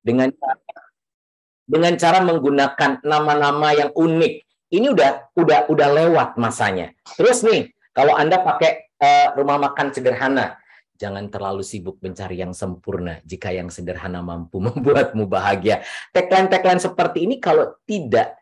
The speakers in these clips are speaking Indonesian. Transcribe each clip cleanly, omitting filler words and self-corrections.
dengan cara menggunakan nama-nama yang unik. Ini udah lewat masanya. Terus nih, kalau Anda pakai rumah makan sederhana, jangan terlalu sibuk mencari yang sempurna jika yang sederhana mampu membuatmu bahagia. Tagline-tagline seperti ini kalau tidak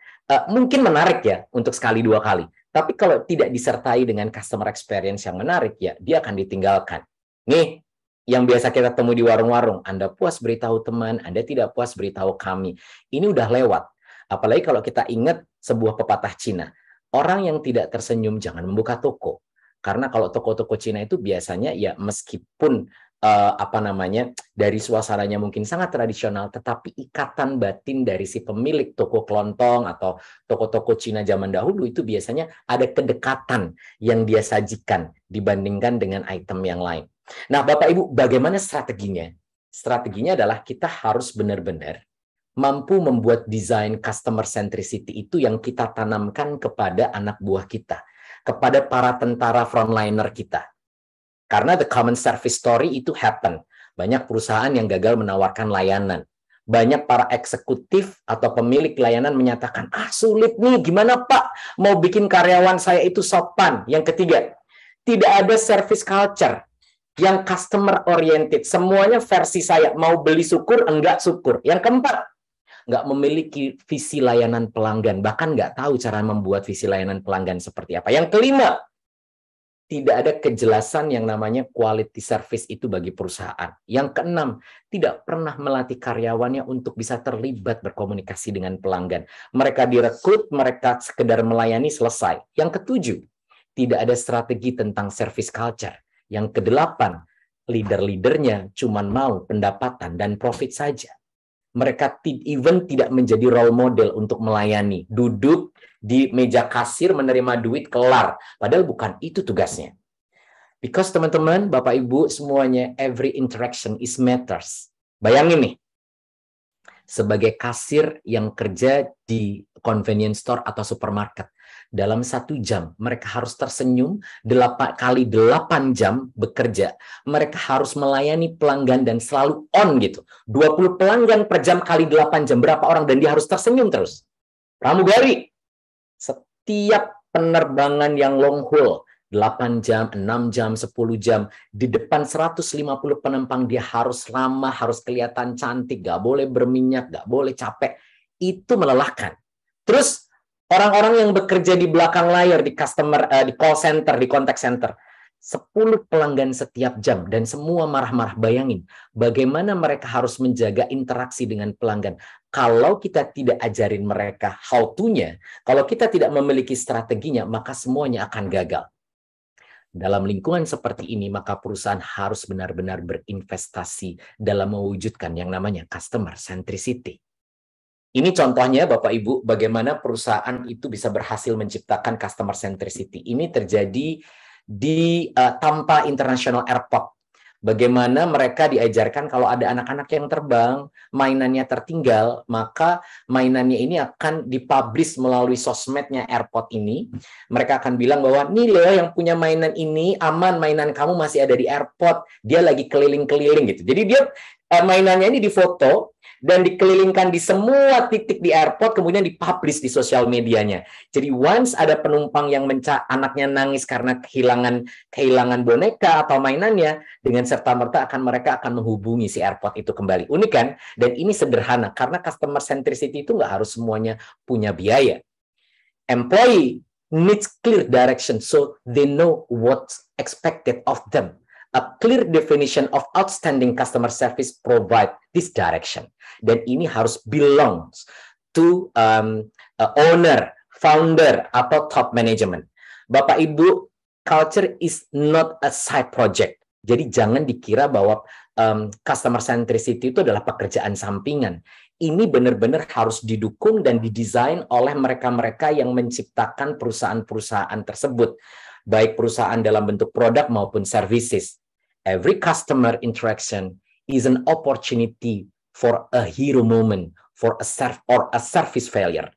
mungkin menarik ya untuk sekali dua kali. Tapi kalau tidak disertai dengan customer experience yang menarik ya, dia akan ditinggalkan. Nih, yang biasa kita temui di warung-warung, Anda puas beritahu teman, Anda tidak puas beritahu kami. Ini udah lewat. Apalagi kalau kita ingat sebuah pepatah Cina, orang yang tidak tersenyum jangan membuka toko. Karena kalau toko-toko Cina itu biasanya ya meskipun dari suasananya mungkin sangat tradisional, tetapi ikatan batin dari si pemilik toko kelontong atau toko-toko Cina zaman dahulu itu biasanya ada kedekatan yang dia sajikan dibandingkan dengan item yang lain. Nah, Bapak Ibu, bagaimana strateginya? Strateginya adalah kita harus benar-benar mampu membuat desain customer centricity itu yang kita tanamkan kepada anak buah kita, kepada para tentara frontliner kita. Karena the common service story itu happen. Banyak perusahaan yang gagal menawarkan layanan. Banyak para eksekutif atau pemilik layanan menyatakan, sulit nih, gimana Pak? Mau bikin karyawan saya itu sopan. Yang ketiga, tidak ada service culture yang customer oriented. Semuanya versi saya, mau beli syukur, enggak syukur. Yang keempat, nggak memiliki visi layanan pelanggan, bahkan nggak tahu cara membuat visi layanan pelanggan seperti apa. Yang kelima, tidak ada kejelasan yang namanya quality service itu bagi perusahaan. Yang keenam, tidak pernah melatih karyawannya untuk bisa terlibat berkomunikasi dengan pelanggan. Mereka direkrut, mereka sekedar melayani, selesai. Yang ketujuh, tidak ada strategi tentang service culture. Yang kedelapan, leader-leadernya cuma mau pendapatan dan profit saja. Mereka even tidak menjadi role model untuk melayani. Duduk di meja kasir, menerima duit, kelar. Padahal bukan itu tugasnya. Because teman-teman, Bapak Ibu, semuanya, every interaction is matters. Bayangin nih, sebagai kasir yang kerja di convenience store atau supermarket, dalam 1 jam mereka harus tersenyum 8 kali 8 jam bekerja. Mereka harus melayani pelanggan dan selalu on gitu. 20 pelanggan per jam kali 8 jam. Berapa orang? Dan dia harus tersenyum terus. Pramugari, setiap penerbangan yang long haul, 8 jam, 6 jam, 10 jam, di depan 150 penumpang dia harus ramah, harus kelihatan cantik, gak boleh berminyak, gak boleh capek. Itu melelahkan. Terus orang-orang yang bekerja di belakang layar, di di call center, di contact center, 10 pelanggan setiap jam dan semua marah-marah. Bayangin bagaimana mereka harus menjaga interaksi dengan pelanggan. Kalau kita tidak ajarin mereka how to-nya, kalau kita tidak memiliki strateginya, maka semuanya akan gagal. Dalam lingkungan seperti ini, maka perusahaan harus benar-benar berinvestasi dalam mewujudkan yang namanya customer centricity. Ini contohnya Bapak Ibu, bagaimana perusahaan itu bisa berhasil menciptakan customer centricity. Ini terjadi di Tampa International Airport. Bagaimana mereka diajarkan kalau ada anak-anak yang terbang, mainannya tertinggal, maka mainannya ini akan dipublish melalui sosmednya airport ini. Mereka akan bilang bahwa, nih loh yang punya mainan ini, aman, mainan kamu masih ada di airport, dia lagi keliling-keliling gitu. Jadi dia mainannya ini difoto, dan dikelilingkan di semua titik di airport, kemudian dipublish di sosial medianya. Jadi once ada penumpang yang anaknya nangis karena kehilangan boneka atau mainannya, dengan serta-merta mereka akan menghubungi si airport itu kembali. Unik kan? Dan ini sederhana, karena customer centricity itu nggak harus semuanya punya biaya. Employee needs clear direction so they know what's expected of them. A clear definition of outstanding customer service provide this direction. Dan ini harus belongs to owner, founder, atau top management. Bapak Ibu, culture is not a side project. Jadi jangan dikira bahwa customer centricity itu adalah pekerjaan sampingan. Ini benar-benar harus didukung dan didesain oleh mereka-mereka yang menciptakan perusahaan-perusahaan tersebut. Baik perusahaan dalam bentuk produk maupun services. Every customer interaction is an opportunity for a hero moment, for a service failure.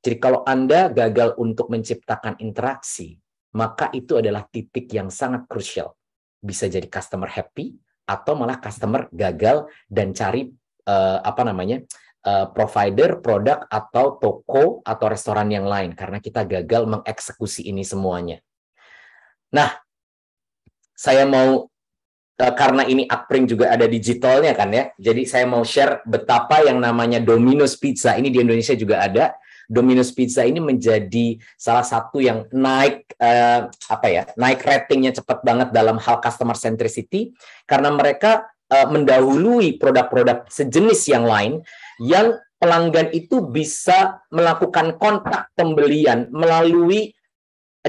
Jadi kalau Anda gagal untuk menciptakan interaksi, maka itu adalah titik yang sangat krusial. Bisa jadi customer happy, atau malah customer gagal dan cari provider, produk, atau toko, atau restoran yang lain. Karena kita gagal mengeksekusi ini semuanya. Nah, saya mau, karena ini Akpring juga ada digitalnya kan ya, jadi saya mau share betapa yang namanya Domino's Pizza, ini di Indonesia juga ada. Domino's Pizza ini menjadi salah satu yang naik, naik ratingnya cepat banget dalam hal customer centricity, karena mereka mendahului produk-produk sejenis yang lain, yang pelanggan itu bisa melakukan kontak pembelian melalui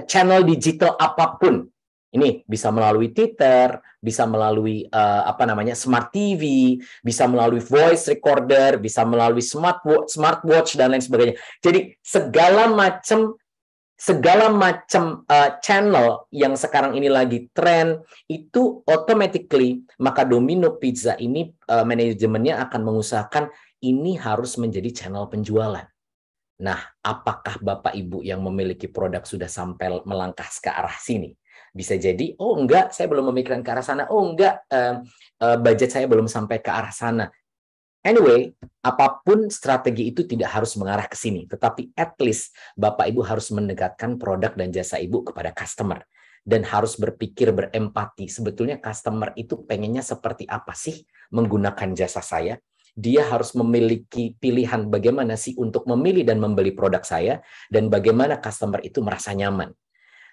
channel digital apapun. Ini bisa melalui Twitter, bisa melalui smart TV, bisa melalui voice recorder, bisa melalui smartwatch dan lain sebagainya. Jadi segala macam channel yang sekarang ini lagi tren itu automatically, maka Domino Pizza ini manajemennya akan mengusahakan ini harus menjadi channel penjualan. Nah, apakah Bapak Ibu yang memiliki produk sudah sampai melangkah ke arah sini? Bisa jadi, oh enggak, saya belum memikirkan ke arah sana. Oh enggak, budget saya belum sampai ke arah sana. Anyway, apapun strategi itu tidak harus mengarah ke sini. Tetapi at least Bapak Ibu harus mendekatkan produk dan jasa Ibu kepada customer. Dan harus berpikir, berempati. Sebetulnya customer itu pengennya seperti apa sih menggunakan jasa saya? Dia harus memiliki pilihan bagaimana sih untuk memilih dan membeli produk saya. Dan bagaimana customer itu merasa nyaman.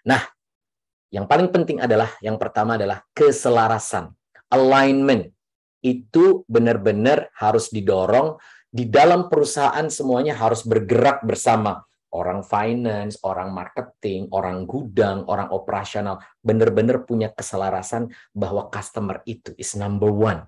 Nah, yang paling penting adalah, yang pertama adalah keselarasan, alignment. Itu benar-benar harus didorong. Di dalam perusahaan semuanya harus bergerak bersama. Orang finance, orang marketing, orang gudang, orang operasional. Benar-benar punya keselarasan bahwa customer itu is number one.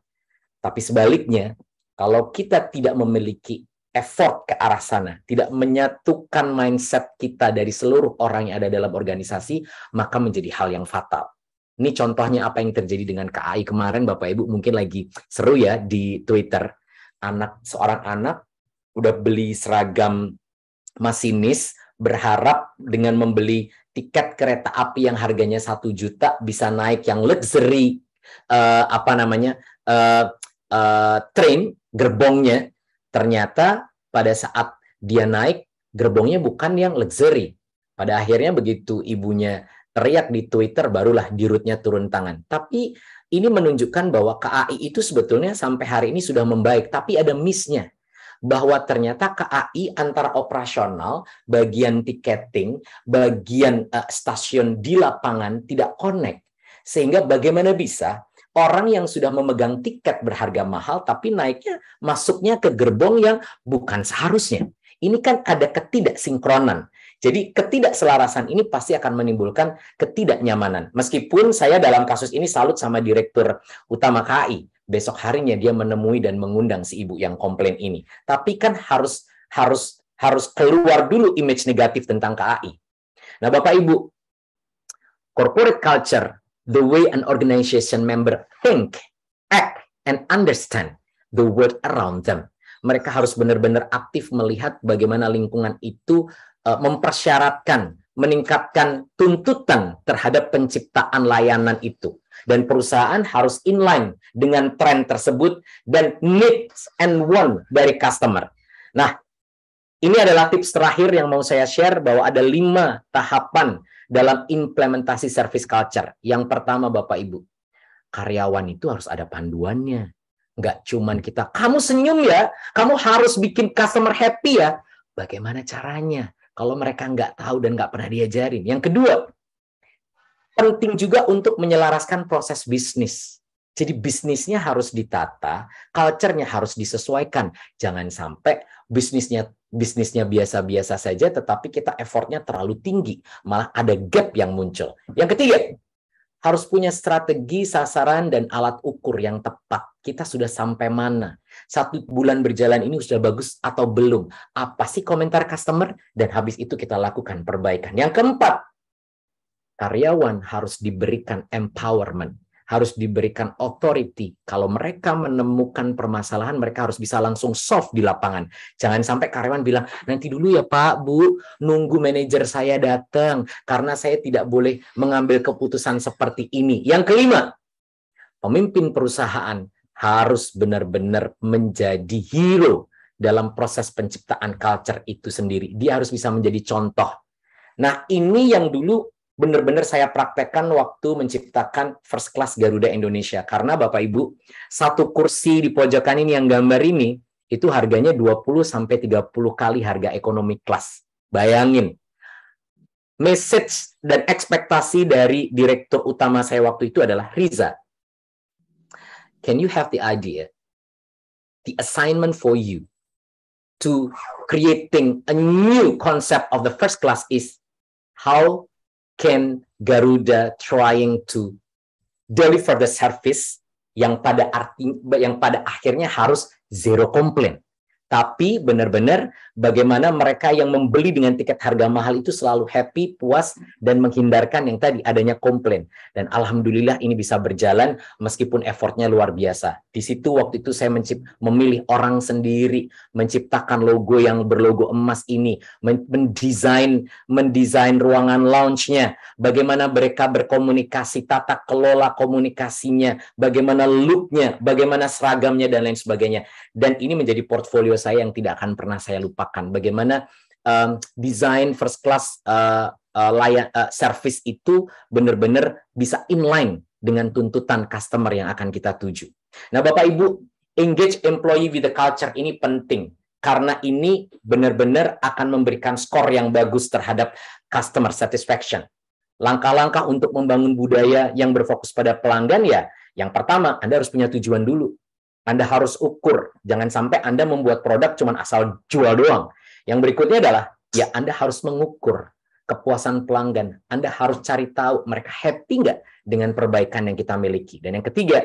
Tapi sebaliknya, kalau kita tidak memiliki effort ke arah sana, tidak menyatukan mindset kita dari seluruh orang yang ada dalam organisasi, maka menjadi hal yang fatal. Ini contohnya apa yang terjadi dengan KAI kemarin, Bapak Ibu mungkin lagi seru ya di Twitter. Seorang anak udah beli seragam masinis, berharap dengan membeli tiket kereta api yang harganya 1 juta bisa naik yang luxury train gerbongnya. Ternyata pada saat dia naik, gerbongnya bukan yang luxury. Pada akhirnya begitu ibunya teriak di Twitter, barulah dirutnya turun tangan. Tapi ini menunjukkan bahwa KAI itu sebetulnya sampai hari ini sudah membaik, tapi ada miss-nya. Bahwa ternyata KAI antara operasional, bagian tiketing, bagian stasiun di lapangan tidak connect. Sehingga bagaimana bisa orang yang sudah memegang tiket berharga mahal, tapi naiknya, masuknya ke gerbong yang bukan seharusnya. Ini kan ada ketidaksinkronan. Jadi ketidakselarasan ini pasti akan menimbulkan ketidaknyamanan. Meskipun saya dalam kasus ini salut sama Direktur Utama KAI. Besok harinya dia menemui dan mengundang si ibu yang komplain ini. Tapi kan harus keluar dulu image negatif tentang KAI. Nah, Bapak Ibu, corporate culture, the way an organization member think, act, and understand the world around them. Mereka harus benar-benar aktif melihat bagaimana lingkungan itu mempersyaratkan, meningkatkan tuntutan terhadap penciptaan layanan itu. Dan perusahaan harus inline dengan tren tersebut dan needs and want dari customer. Nah, ini adalah tips terakhir yang mau saya share, bahwa ada 5 tahapan dalam implementasi service culture. Yang pertama, Bapak Ibu, karyawan itu harus ada panduannya. Nggak cuman kita, kamu senyum ya, kamu harus bikin customer happy ya. Bagaimana caranya? Kalau mereka nggak tahu dan nggak pernah diajarin. Yang kedua, penting juga untuk menyelaraskan proses bisnis. Jadi bisnisnya harus ditata, culture-nya harus disesuaikan. Jangan sampai bisnisnya biasa-biasa saja, tetapi kita effortnya terlalu tinggi. Malah ada gap yang muncul. Yang ketiga, harus punya strategi, sasaran, dan alat ukur yang tepat. Kita sudah sampai mana? 1 bulan berjalan ini sudah bagus atau belum? Apa sih komentar customer? Dan habis itu kita lakukan perbaikan. Yang keempat, karyawan harus diberikan empowerment. Harus diberikan authority. Kalau mereka menemukan permasalahan, mereka harus bisa langsung solve di lapangan. Jangan sampai karyawan bilang, nanti dulu ya Pak, Bu, nunggu manajer saya datang, karena saya tidak boleh mengambil keputusan seperti ini. Yang kelima, pemimpin perusahaan harus benar-benar menjadi hero dalam proses penciptaan culture itu sendiri. Dia harus bisa menjadi contoh. Nah, ini yang dulu benar-benar saya praktekkan waktu menciptakan First Class Garuda Indonesia. Karena Bapak Ibu, satu kursi di pojokan ini yang gambar ini, itu harganya 20-30 kali harga ekonomi kelas. Bayangin. Message dan ekspektasi dari direktur utama saya waktu itu adalah, Riza, can you have the idea, the assignment for you to creating a new concept of the first class is how can Garuda trying to deliver the service yang pada akhirnya harus zero complaint. Tapi benar-benar bagaimana mereka yang membeli dengan tiket harga mahal itu selalu happy, puas, dan menghindarkan yang tadi adanya komplain. Dan alhamdulillah ini bisa berjalan meskipun effortnya luar biasa. Di situ waktu itu saya memilih orang sendiri, menciptakan logo yang berlogo emas ini, mendesain ruangan lounge-nya, bagaimana mereka berkomunikasi, tata kelola komunikasinya, bagaimana look-nya, bagaimana seragamnya, dan lain sebagainya. Dan ini menjadi portfolio saya yang tidak akan pernah saya lupakan. Bagaimana desain first class service itu benar-benar bisa inline dengan tuntutan customer yang akan kita tuju. Nah, Bapak Ibu, engage employee with the culture ini penting. Karena ini benar-benar akan memberikan skor yang bagus terhadap customer satisfaction. Langkah-langkah untuk membangun budaya yang berfokus pada pelanggan ya, yang pertama, Anda harus punya tujuan dulu. Anda harus ukur. Jangan sampai Anda membuat produk cuma asal jual doang. Yang berikutnya adalah, ya Anda harus mengukur kepuasan pelanggan. Anda harus cari tahu mereka happy nggak dengan perbaikan yang kita miliki. Dan yang ketiga,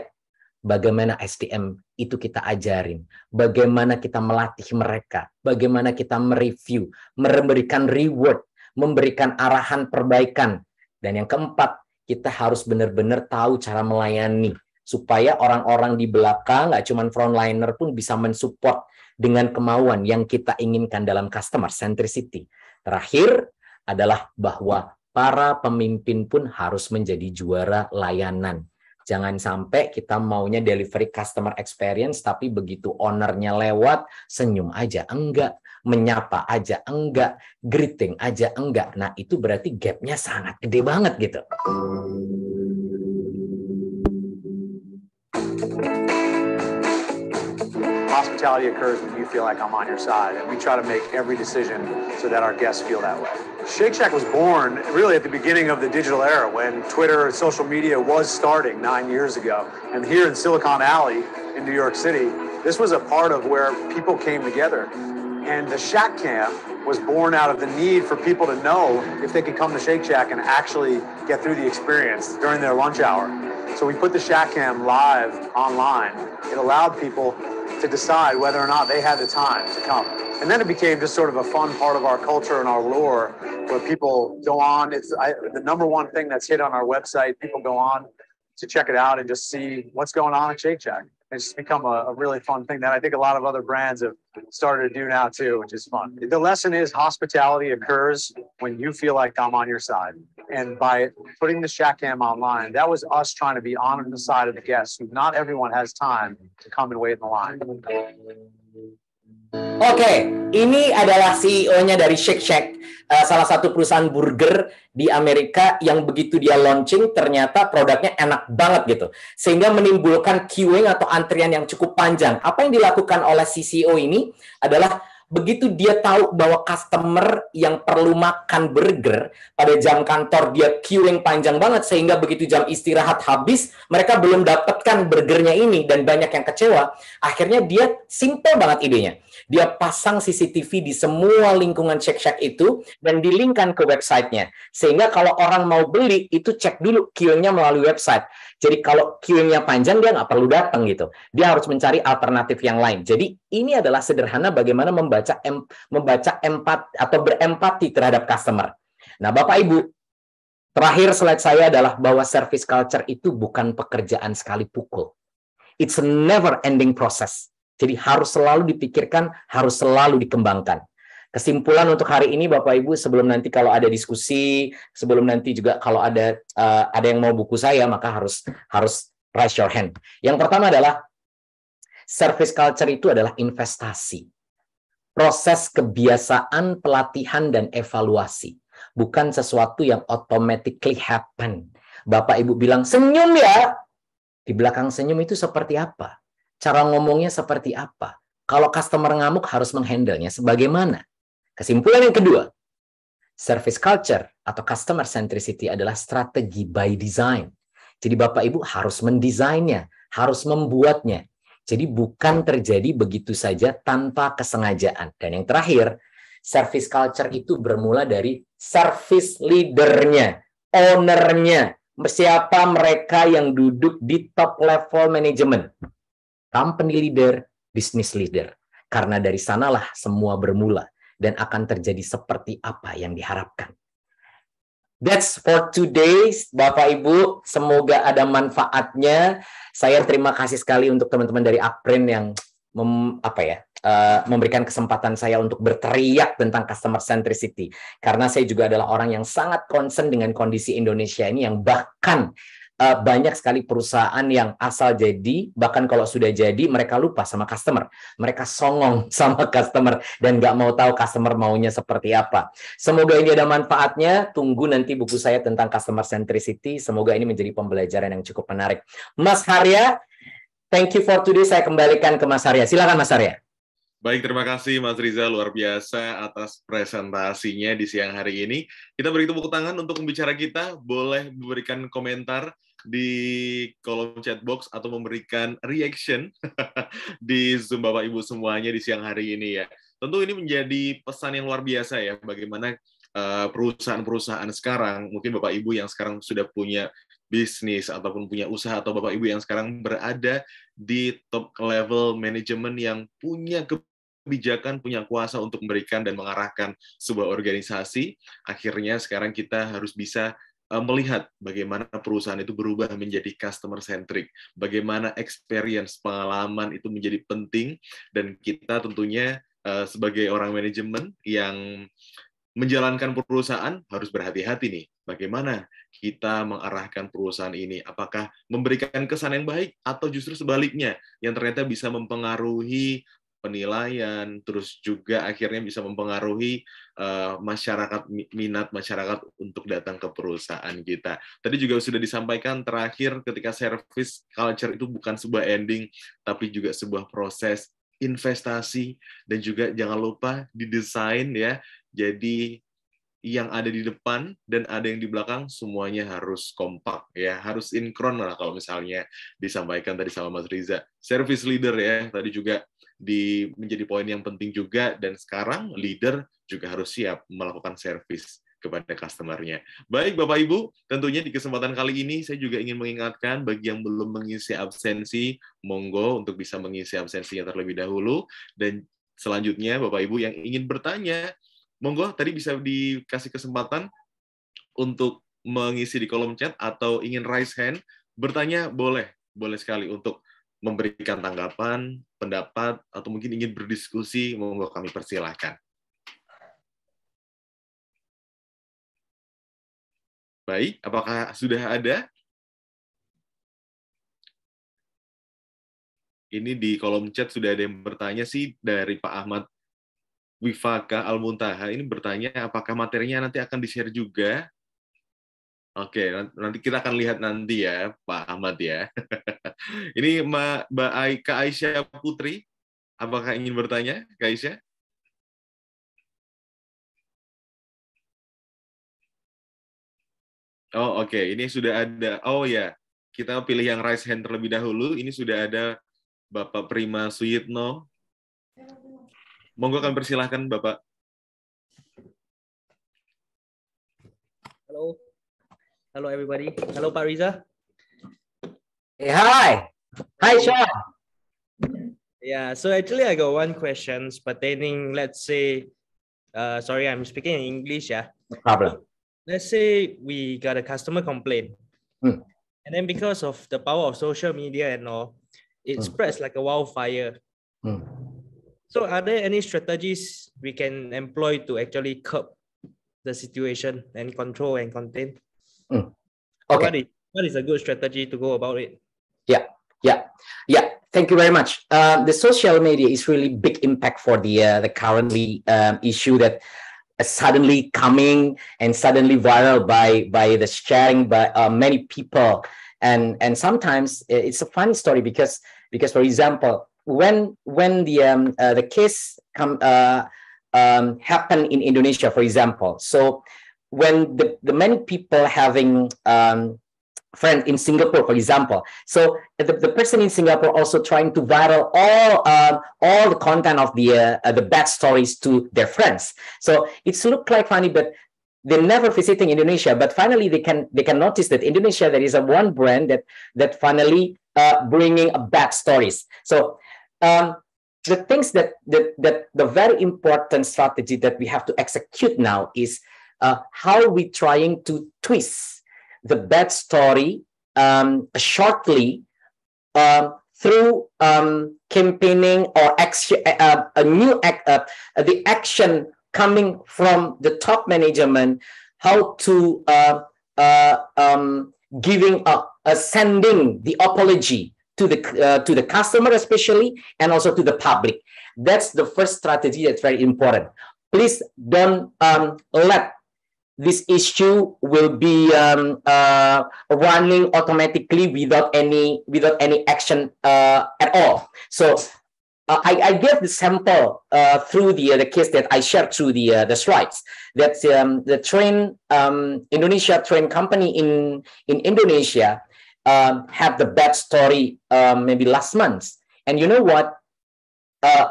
bagaimana SDM itu kita ajarin. Bagaimana kita melatih mereka. Bagaimana kita mereview, memberikan reward, memberikan arahan perbaikan. Dan yang keempat, kita harus benar-benar tahu cara melayani. Supaya orang-orang di belakang, nggak cuma frontliner pun bisa mensupport dengan kemauan yang kita inginkan dalam customer centricity. Terakhir adalah bahwa para pemimpin pun harus menjadi juara layanan. Jangan sampai kita maunya delivery customer experience, tapi begitu ownernya lewat, senyum aja enggak, menyapa aja enggak, greeting aja enggak. Nah, itu berarti gap-nya sangat gede banget gitu. Hospitality occurs when you feel like I'm on your side, and we try to make every decision so that our guests feel that way. Shake Shack was born really at the beginning of the digital era when Twitter and social media was starting 9 years ago. And here in Silicon Alley in New York City, this was a part of where people came together. And the Shack Cam was born out of the need for people to know if they could come to Shake Shack and actually get through the experience during their lunch hour. So we put the Shack Cam live online. It allowed people to decide whether or not they had the time to come. And then it became just sort of a fun part of our culture and our lore where people go on. It's the number one thing that's hit on our website. People go on to check it out and just see what's going on at Shake Shack. It's just become a really fun thing that I think a lot of other brands have started to do now too, which is fun. The lesson is hospitality occurs when you feel like I'm on your side. And by putting the Shack Cam online, that was us trying to be on the side of the guests, who not everyone has time to come and wait in the line. Oke, ini adalah CEO-nya dari Shake Shack, salah satu perusahaan burger di Amerika yang begitu dia launching ternyata produknya enak banget gitu. Sehingga menimbulkan queuing atau antrian yang cukup panjang. Apa yang dilakukan oleh si CEO ini adalah begitu dia tahu bahwa customer yang perlu makan burger pada jam kantor dia queuing panjang banget sehingga begitu jam istirahat habis mereka belum dapatkan burgernya ini dan banyak yang kecewa. Akhirnya dia simple banget idenya. Dia pasang CCTV di semua lingkungan Shake Shack itu dan dilingkan ke websitenya. Sehingga kalau orang mau beli itu cek dulu queuingnya melalui website. Jadi kalau queuingnya panjang dia nggak perlu datang gitu. Dia harus mencari alternatif yang lain. Jadi ini adalah sederhana bagaimana membaca empat atau berempati terhadap customer. Nah, Bapak Ibu, terakhir slide saya adalah bahwa service culture itu bukan pekerjaan sekali pukul. It's a never ending process. Jadi harus selalu dipikirkan, harus selalu dikembangkan. Kesimpulan untuk hari ini Bapak Ibu, sebelum nanti kalau ada diskusi, sebelum nanti juga kalau ada yang mau buku saya, maka harus raise your hand. Yang pertama adalah Service culture itu adalah investasi. Proses kebiasaan, pelatihan, dan evaluasi. Bukan sesuatu yang automatically happen. Bapak Ibu bilang, senyum ya. Di belakang senyum itu seperti apa? Cara ngomongnya seperti apa? Kalau customer ngamuk harus menghandle-nya sebagaimana? Kesimpulan yang kedua, service culture atau customer centricity adalah strategi by design. Jadi Bapak Ibu harus mendesainnya, harus membuatnya. Jadi bukan terjadi begitu saja tanpa kesengajaan. Dan yang terakhir, service culture itu bermula dari service leader-nya, owner-nya. Siapa mereka yang duduk di top level management? Company leader, business leader. Karena dari sanalah semua bermula dan akan terjadi seperti apa yang diharapkan. That's for today, Bapak Ibu. Semoga ada manfaatnya. Saya terima kasih sekali untuk teman-teman dari Akprin yang memberikan kesempatan saya untuk berteriak tentang customer centricity. Karena saya juga adalah orang yang sangat concern dengan kondisi Indonesia ini yang bahkan banyak sekali perusahaan yang asal jadi, bahkan kalau sudah jadi mereka lupa sama customer. Mereka songong sama customer dan nggak mau tahu customer maunya seperti apa. Semoga ini ada manfaatnya. Tunggu nanti buku saya tentang customer centricity. Semoga ini menjadi pembelajaran yang cukup menarik. Mas Harya, thank you for today. Saya kembalikan ke Mas Harya. Silakan Mas Harya. Baik, terima kasih Mas Riza, luar biasa atas presentasinya di siang hari ini. Kita beri tepuk tangan untuk pembicara kita. Boleh memberikan komentar di kolom chat box atau memberikan reaction di Zoom Bapak Ibu semuanya di siang hari ini ya. Tentu ini menjadi pesan yang luar biasa ya, bagaimana perusahaan-perusahaan sekarang, mungkin Bapak Ibu yang sekarang sudah punya bisnis ataupun punya usaha, atau Bapak Ibu yang sekarang berada di top level manajemen yang punya kebijakan, punya kuasa untuk memberikan dan mengarahkan sebuah organisasi, akhirnya sekarang kita harus bisa melihat bagaimana perusahaan itu berubah menjadi customer centric, bagaimana experience, pengalaman itu menjadi penting, dan kita tentunya sebagai orang manajemen yang menjalankan perusahaan harus berhati-hati nih, bagaimana kita mengarahkan perusahaan ini, apakah memberikan kesan yang baik atau justru sebaliknya yang ternyata bisa mempengaruhi penilaian, terus juga akhirnya bisa mempengaruhi masyarakat, minat masyarakat untuk datang ke perusahaan kita. Tadi juga sudah disampaikan terakhir ketika service culture itu bukan sebuah ending, tapi juga sebuah proses investasi, dan juga jangan lupa didesain ya, jadi yang ada di depan dan ada yang di belakang semuanya harus kompak ya, harus sinkron lah kalau misalnya disampaikan tadi sama Mas Riza. Service leader ya, tadi juga menjadi poin yang penting juga, dan sekarang leader juga harus siap melakukan service kepada customer-nya. Baik Bapak Ibu, tentunya di kesempatan kali ini saya juga ingin mengingatkan bagi yang belum mengisi absensi, monggo untuk bisa mengisi absensinya terlebih dahulu, dan selanjutnya Bapak Ibu yang ingin bertanya, monggo tadi bisa dikasih kesempatan untuk mengisi di kolom chat atau ingin raise hand, bertanya boleh sekali untuk memberikan tanggapan, pendapat, atau mungkin ingin berdiskusi, monggo kami persilahkan. Baik, apakah sudah ada? Ini di kolom chat sudah ada yang bertanya sih, dari Pak Ahmad Wifaka Al-Muntaha, ini bertanya apakah materinya nanti akan di-share juga? Oke, nanti kita akan lihat nanti ya, Pak Ahmad ya. Ini Mbak Kak Aisyah Putri, apakah ingin bertanya, Kak Aisyah? Oh, oke. Ini sudah ada. Oh ya, kita pilih yang raise hand terlebih dahulu. Ini sudah ada Bapak Prima Suyitno. Monggo kami persilahkan, Bapak. Hello. Hello, everybody. Hello, Pak Riza. Hey, hi. Hi, Sean. Yeah, so actually I got one question pertaining, let's say, sorry, I'm speaking in English, yeah. No problem. Let's say we got a customer complaint. And then because of the power of social media and all, it spreads like a wildfire. So are there any strategies we can employ to actually curb the situation and control and contain? Okay. What is a good strategy to go about it? Yeah. Thank you very much. The social media is really big impact for the currently issue that suddenly coming and suddenly viral by the sharing by many people, and sometimes it's a funny story because for example, when the case happened in Indonesia, for example, so when the many people having friend in Singapore, for example. So the person in Singapore also trying to viral all the content of the bad stories to their friends. So it's look like funny, but they're never visiting Indonesia. But finally, they can notice that Indonesia there is one brand that finally bringing bad stories. So the things that the very important strategy that we have to execute now is how we trying to twist the bad story shortly through campaigning or action, the action coming from the top management, how to sending the apology to the customer especially, and also to the public. That's the first strategy that's very important. Please don't let this issue will be running automatically without any action at all. So I gave the sample through the case that I shared through the slides. That the train Indonesia train company in Indonesia had the bad story maybe last month, and you know what?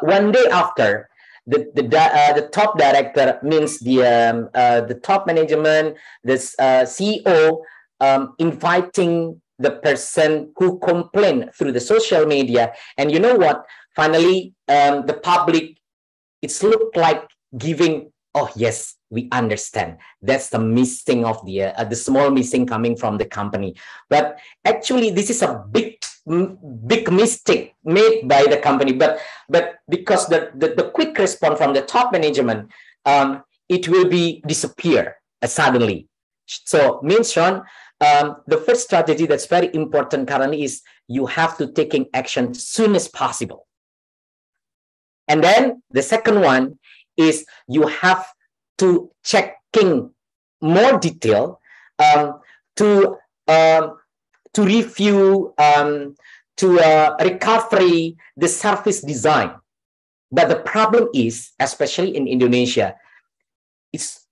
One day after, the top director, means the top management, this CEO, inviting the person who complained through the social media, and you know what? Finally, the public, it's looked like giving. Oh yes, we understand. That's the missing of the small missing coming from the company. But actually, this is a big mistake made by the company. But because the quick response from the top management, it will be disappear suddenly. So means, Sean, the first strategy that's very important currently is you have to taking action soon as possible. And then the second one is you have to checking more detail to review, to recovery the service design. But the problem is, especially in Indonesia, it's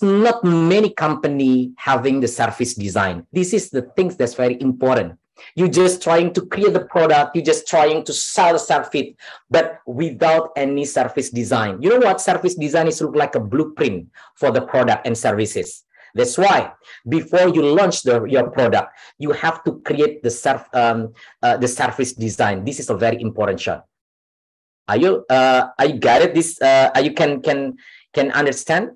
not many company having the service design. This is the things that's very important. You're just trying to create the product, you're just trying to sell the service, but without any service design. You know what? Service design is look like a blueprint for the product and services. That's why before you launch your product, you have to create the service design. This is a very important shot. Are you got it? This you can understand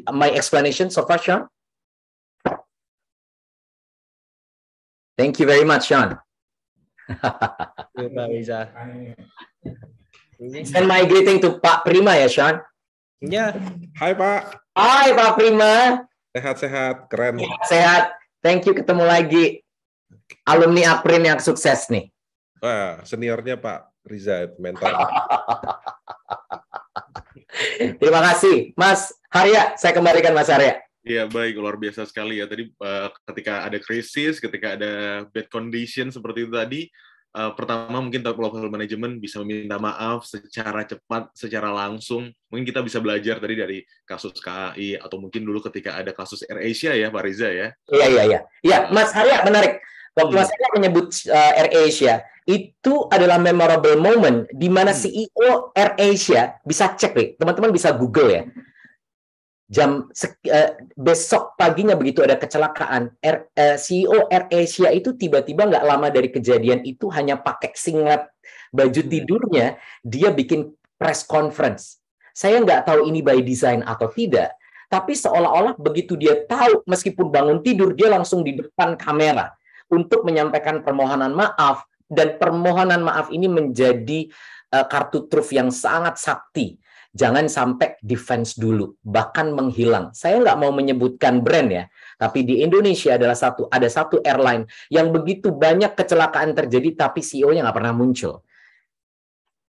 my explanation so far, Sean? Thank you very much, Sean. Send my greeting to Pak Prima ya, Sean. Ya. Hai Pak. Hai Pak Prima. Sehat-sehat, keren. Sehat. Thank you, ketemu lagi. Alumni Aprin yang sukses nih. Wah, seniornya Pak Riza, mentor. Terima kasih, Mas Harya. Saya kembalikan Mas Harya. Iya, baik, luar biasa sekali ya. Tadi ketika ada krisis, ketika ada bad condition seperti itu tadi, pertama mungkin top level management bisa meminta maaf secara cepat, secara langsung. Mungkin kita bisa belajar tadi dari kasus KAI, atau mungkin dulu ketika ada kasus AirAsia ya, Pak Riza ya. Iya. Iya, Mas Harya, menarik. Waktu Mas Harya menyebut AirAsia, itu adalah memorable moment di mana CEO AirAsia, bisa cek deh, teman-teman bisa Google ya. Besok paginya begitu ada kecelakaan, CEO AirAsia itu tiba-tiba nggak lama dari kejadian itu hanya pakai singlet baju tidurnya, dia bikin press conference. Saya nggak tahu ini by design atau tidak, tapi seolah-olah begitu dia tahu, meskipun bangun tidur, dia langsung di depan kamera untuk menyampaikan permohonan maaf, dan permohonan maaf ini menjadi kartu truf yang sangat sakti. jangan sampai defense dulu, bahkan menghilang. Saya nggak mau menyebutkan brand ya, tapi di Indonesia ada satu airline yang begitu banyak kecelakaan terjadi, tapi CEO-nya nggak pernah muncul.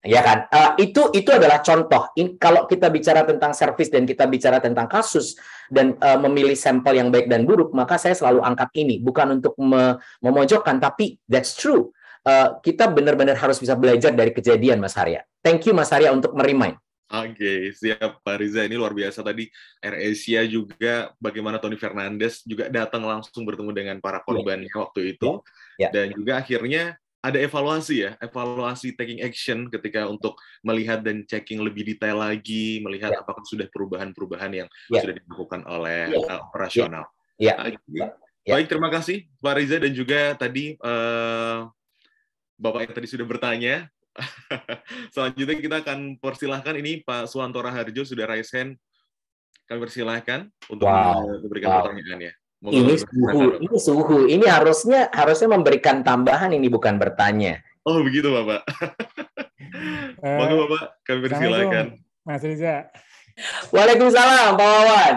Ya kan, itu adalah contoh. Kalau kita bicara tentang service dan kita bicara tentang kasus dan memilih sampel yang baik dan buruk, maka saya selalu angkat ini, bukan untuk memojokkan, tapi that's true. Kita benar-benar harus bisa belajar dari kejadian, Mas Arya. Thank you, Mas Arya, untuk merimain. Oke, siap Pak Riza. Ini luar biasa tadi. AirAsia juga, bagaimana Tony Fernandes juga datang langsung bertemu dengan para korbannya waktu itu. Dan juga akhirnya ada evaluasi taking action ketika untuk melihat dan checking lebih detail lagi, melihat apakah sudah perubahan-perubahan yang sudah dilakukan oleh operasional. Baik, terima kasih Pak Riza, dan juga tadi Bapak yang tadi sudah bertanya. Selanjutnya kita akan persilahkan, ini Pak Suwanto Raharjo sudah raise hand. Kami persilahkan untuk memberikan pertanyaannya. Ini suhu. Ini harusnya memberikan tambahan, ini bukan bertanya. Oh begitu Bapak. Monggo Bapak, kami persilakan. Mas Riza. Waalaikumsalam Pak Wawan.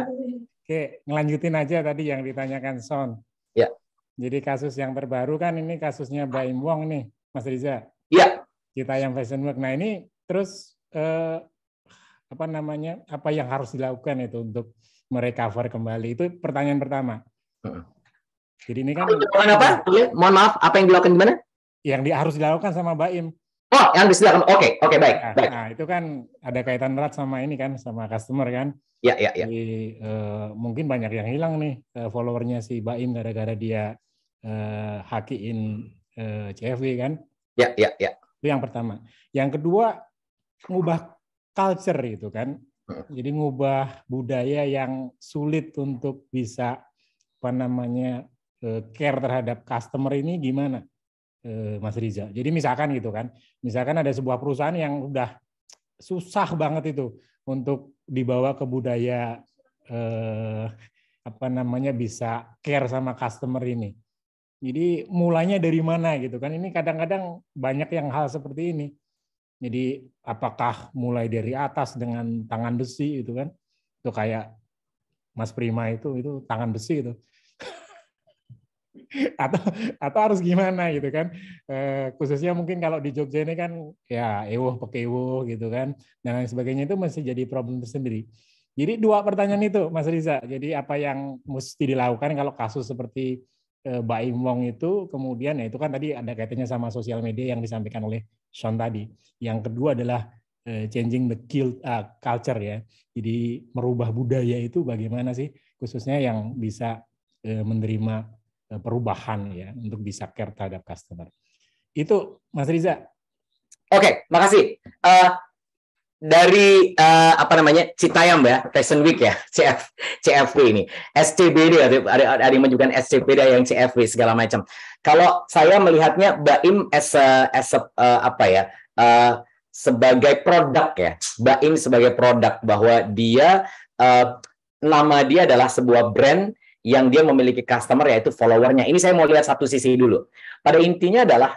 Oke, ngelanjutin aja tadi yang ditanyakan Son. Ya. Jadi kasus yang terbaru kan ini kasusnya Baim Wong nih, Mas Riza. Iya. Citayam Fashion Week. Nah ini terus apa yang harus dilakukan itu untuk merecover kembali? Itu pertanyaan pertama. Jadi ini kan apa? Mohon maaf, apa yang dilakukan gimana? Yang harus dilakukan sama Baim. Oh, yang dilakukan. Oke, baik. Nah, itu kan ada kaitan erat sama ini kan, sama customer kan. Iya. Jadi mungkin banyak yang hilang nih followernya si Baim gara-gara dia hakiin CFW kan. Iya. Itu yang pertama. Yang kedua, ngubah culture itu kan. Jadi ngubah budaya yang sulit untuk bisa care terhadap customer ini gimana, Mas Riza? Jadi misalkan gitu kan, misalkan ada sebuah perusahaan yang udah susah banget itu untuk dibawa ke budaya bisa care sama customer ini. Jadi mulainya dari mana gitu kan? Ini kadang-kadang banyak yang hal seperti ini. Jadi apakah mulai dari atas dengan tangan besi itu kan? Itu kayak Mas Prima itu tangan besi itu. atau harus gimana gitu kan, khususnya mungkin kalau di Jogja ini kan ya pakai gitu kan, dan lain sebagainya, itu masih jadi problem tersendiri. Jadi dua pertanyaan itu Mas Riza, jadi apa yang mesti dilakukan kalau kasus seperti Baim Wong itu, kemudian ya itu kan tadi ada kaitannya sama sosial media yang disampaikan oleh Sean tadi. Yang kedua adalah changing the culture ya, jadi merubah budaya itu bagaimana sih, khususnya yang bisa menerima perubahan ya untuk bisa care terhadap customer. Itu Mas Riza. Oke, makasih. Dari Citayam ya, Fashion Week ya, CFW ini, SCBD, ada yang menunjukkan SCBD yang CFW segala macam. Kalau saya melihatnya Baim sebagai produk ya, Baim sebagai produk, bahwa dia nama dia adalah sebuah brand yang dia memiliki customer, yaitu followernya. Ini saya mau lihat satu sisi dulu. Pada intinya adalah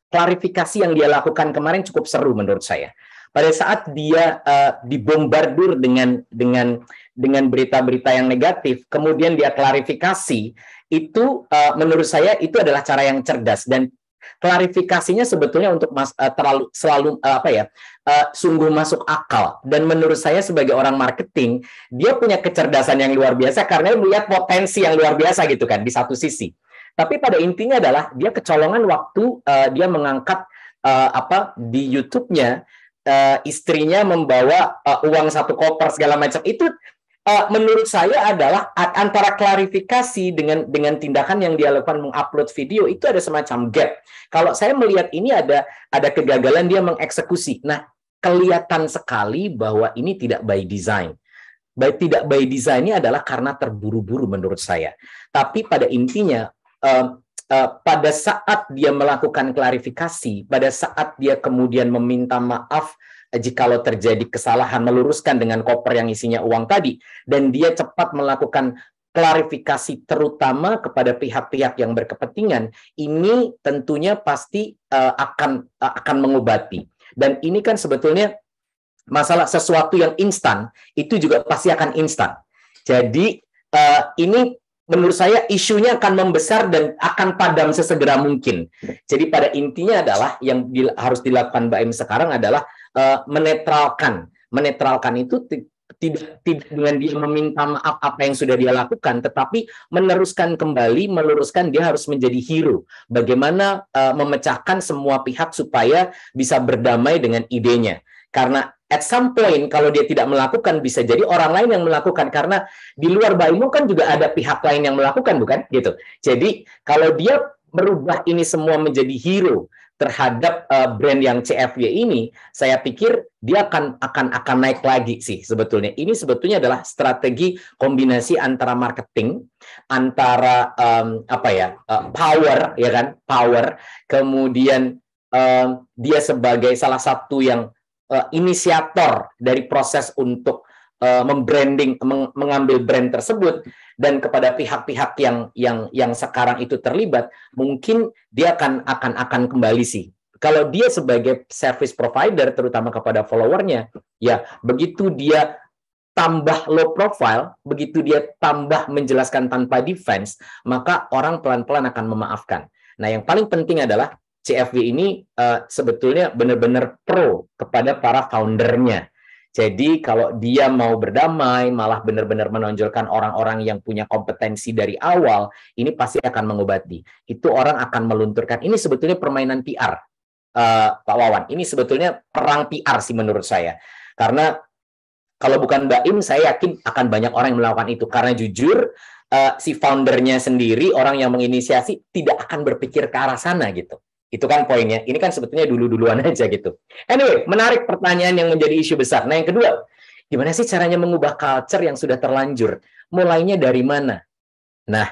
klarifikasi yang dia lakukan kemarin cukup seru menurut saya. Pada saat dia dibombardir dengan berita-berita yang negatif, kemudian dia klarifikasi, itu menurut saya itu adalah cara yang cerdas, dan klarifikasinya sebetulnya untuk sungguh masuk akal. Dan menurut saya sebagai orang marketing, dia punya kecerdasan yang luar biasa karena dia melihat potensi yang luar biasa gitu kan di satu sisi. Tapi pada intinya adalah dia kecolongan waktu dia mengangkat di YouTube-nya istrinya membawa uang 1 koper segala macam. Itu menurut saya adalah antara klarifikasi dengan tindakan yang dia lakukan mengupload video, itu ada semacam gap. Kalau saya melihat ini ada kegagalan dia mengeksekusi. Nah, kelihatan sekali bahwa ini tidak by design. Tidak by design ini adalah karena terburu-buru menurut saya. Tapi pada intinya pada saat dia melakukan klarifikasi, pada saat dia kemudian meminta maaf jikalau terjadi kesalahan, meluruskan dengan koper yang isinya uang tadi, dan dia cepat melakukan klarifikasi terutama kepada pihak-pihak yang berkepentingan, ini tentunya pasti akan mengobati. Dan ini kan sebetulnya masalah sesuatu yang instan, itu juga pasti akan instan. Jadi ini menurut saya isunya akan membesar dan akan padam sesegera mungkin. Jadi pada intinya adalah yang harus dilakukan Mbak Im sekarang adalah menetralkan. Menetralkan itu tidak dengan dia meminta maaf apa yang sudah dia lakukan, tetapi meneruskan kembali, meluruskan dia harus menjadi hero. Bagaimana memecahkan semua pihak supaya bisa berdamai dengan idenya. Karena at some point kalau dia tidak melakukan, bisa jadi orang lain yang melakukan, karena di luar Baimo kan juga ada pihak lain yang melakukan, bukan gitu. Jadi kalau dia merubah ini semua menjadi hero terhadap brand yang CFY ini, saya pikir dia akan naik lagi sih sebetulnya. Ini sebetulnya adalah strategi kombinasi antara marketing, antara power, ya kan, power, kemudian dia sebagai salah satu yang inisiator dari proses untuk membranding, mengambil brand tersebut, dan kepada pihak-pihak yang sekarang itu terlibat, mungkin dia akan kembali sih. Kalau dia sebagai service provider, terutama kepada followernya, ya begitu dia tambah low profile, begitu dia tambah menjelaskan tanpa defense, maka orang pelan-pelan akan memaafkan. Nah, yang paling penting adalah CFY ini sebetulnya benar-benar pro kepada para foundernya. Jadi kalau dia mau berdamai, malah benar-benar menonjolkan orang-orang yang punya kompetensi dari awal, ini pasti akan mengobati. Itu orang akan melunturkan. Ini sebetulnya permainan PR, Pak Wawan. Ini sebetulnya perang PR sih menurut saya. Karena kalau bukan Mbak Im, saya yakin akan banyak orang yang melakukan itu. Karena jujur, si foundernya sendiri, orang yang menginisiasi, tidak akan berpikir ke arah sana gitu. Itu kan poinnya. Ini kan sebetulnya dulu-duluan aja gitu. Anyway, menarik pertanyaan yang menjadi isu besar. Nah, yang kedua, gimana sih caranya mengubah culture yang sudah terlanjur? Mulainya dari mana? Nah,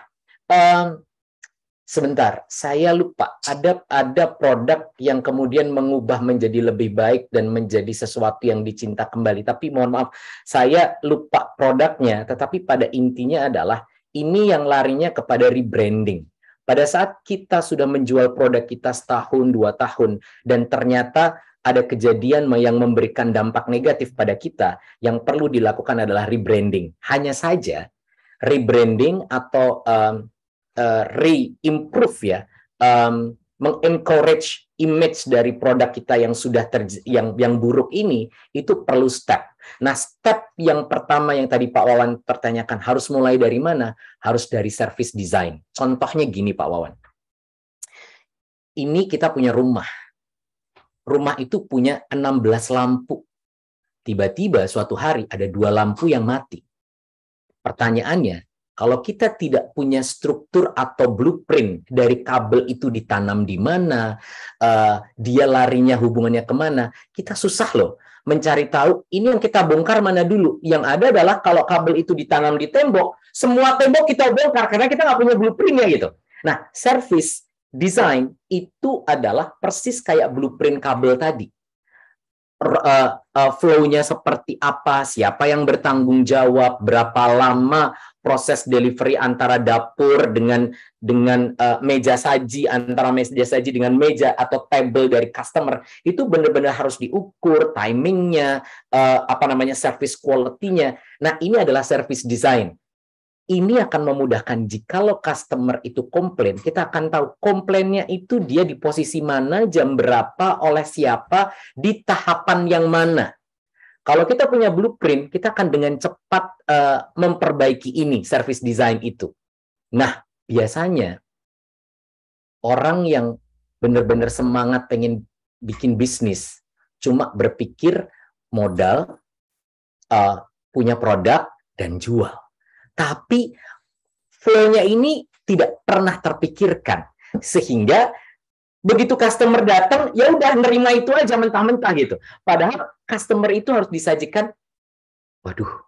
sebentar, saya lupa. Ada produk yang kemudian mengubah menjadi lebih baik dan menjadi sesuatu yang dicinta kembali. Tapi mohon maaf, saya lupa produknya. Tetapi pada intinya adalah ini yang larinya kepada rebranding. Pada saat kita sudah menjual produk kita setahun, 2 tahun, dan ternyata ada kejadian yang memberikan dampak negatif pada kita, yang perlu dilakukan adalah rebranding. Hanya saja, rebranding atau re-improve ya, mengencourage image dari produk kita yang sudah yang buruk ini, itu perlu step. Nah, step yang pertama yang tadi Pak Wawan pertanyakan, harus mulai dari mana? Harus dari service design. Contohnya gini Pak Wawan. Ini kita punya rumah. Rumah itu punya 16 lampu. Tiba-tiba suatu hari ada 2 lampu yang mati. Pertanyaannya, kalau kita tidak punya struktur atau blueprint dari kabel itu ditanam di mana, dia larinya hubungannya kemana, kita susah loh mencari tahu ini yang kita bongkar mana dulu. Yang ada adalah kalau kabel itu ditanam di tembok, semua tembok kita bongkar karena kita nggak punya blueprintnya gitu. Nah, service design itu adalah persis kayak blueprint kabel tadi. Flow-nya seperti apa, siapa yang bertanggung jawab, berapa lama proses delivery antara dapur dengan meja saji, antara meja saji dengan meja atau table dari customer, itu benar-benar harus diukur timingnya, service quality-nya. Nah, ini adalah service design. Ini akan memudahkan jikalau customer itu komplain, kita akan tahu komplainnya itu dia di posisi mana, jam berapa, oleh siapa, di tahapan yang mana. Kalau kita punya blueprint, kita akan dengan cepat memperbaiki ini, service design itu. Nah, biasanya orang yang benar-benar semangat pengen bikin bisnis, cuma berpikir modal, punya produk, dan jual. Tapi flow-nya ini tidak pernah terpikirkan. Sehingga begitu customer datang, ya udah nerima itu aja mentah-mentah gitu. Padahal customer itu harus disajikan, waduh,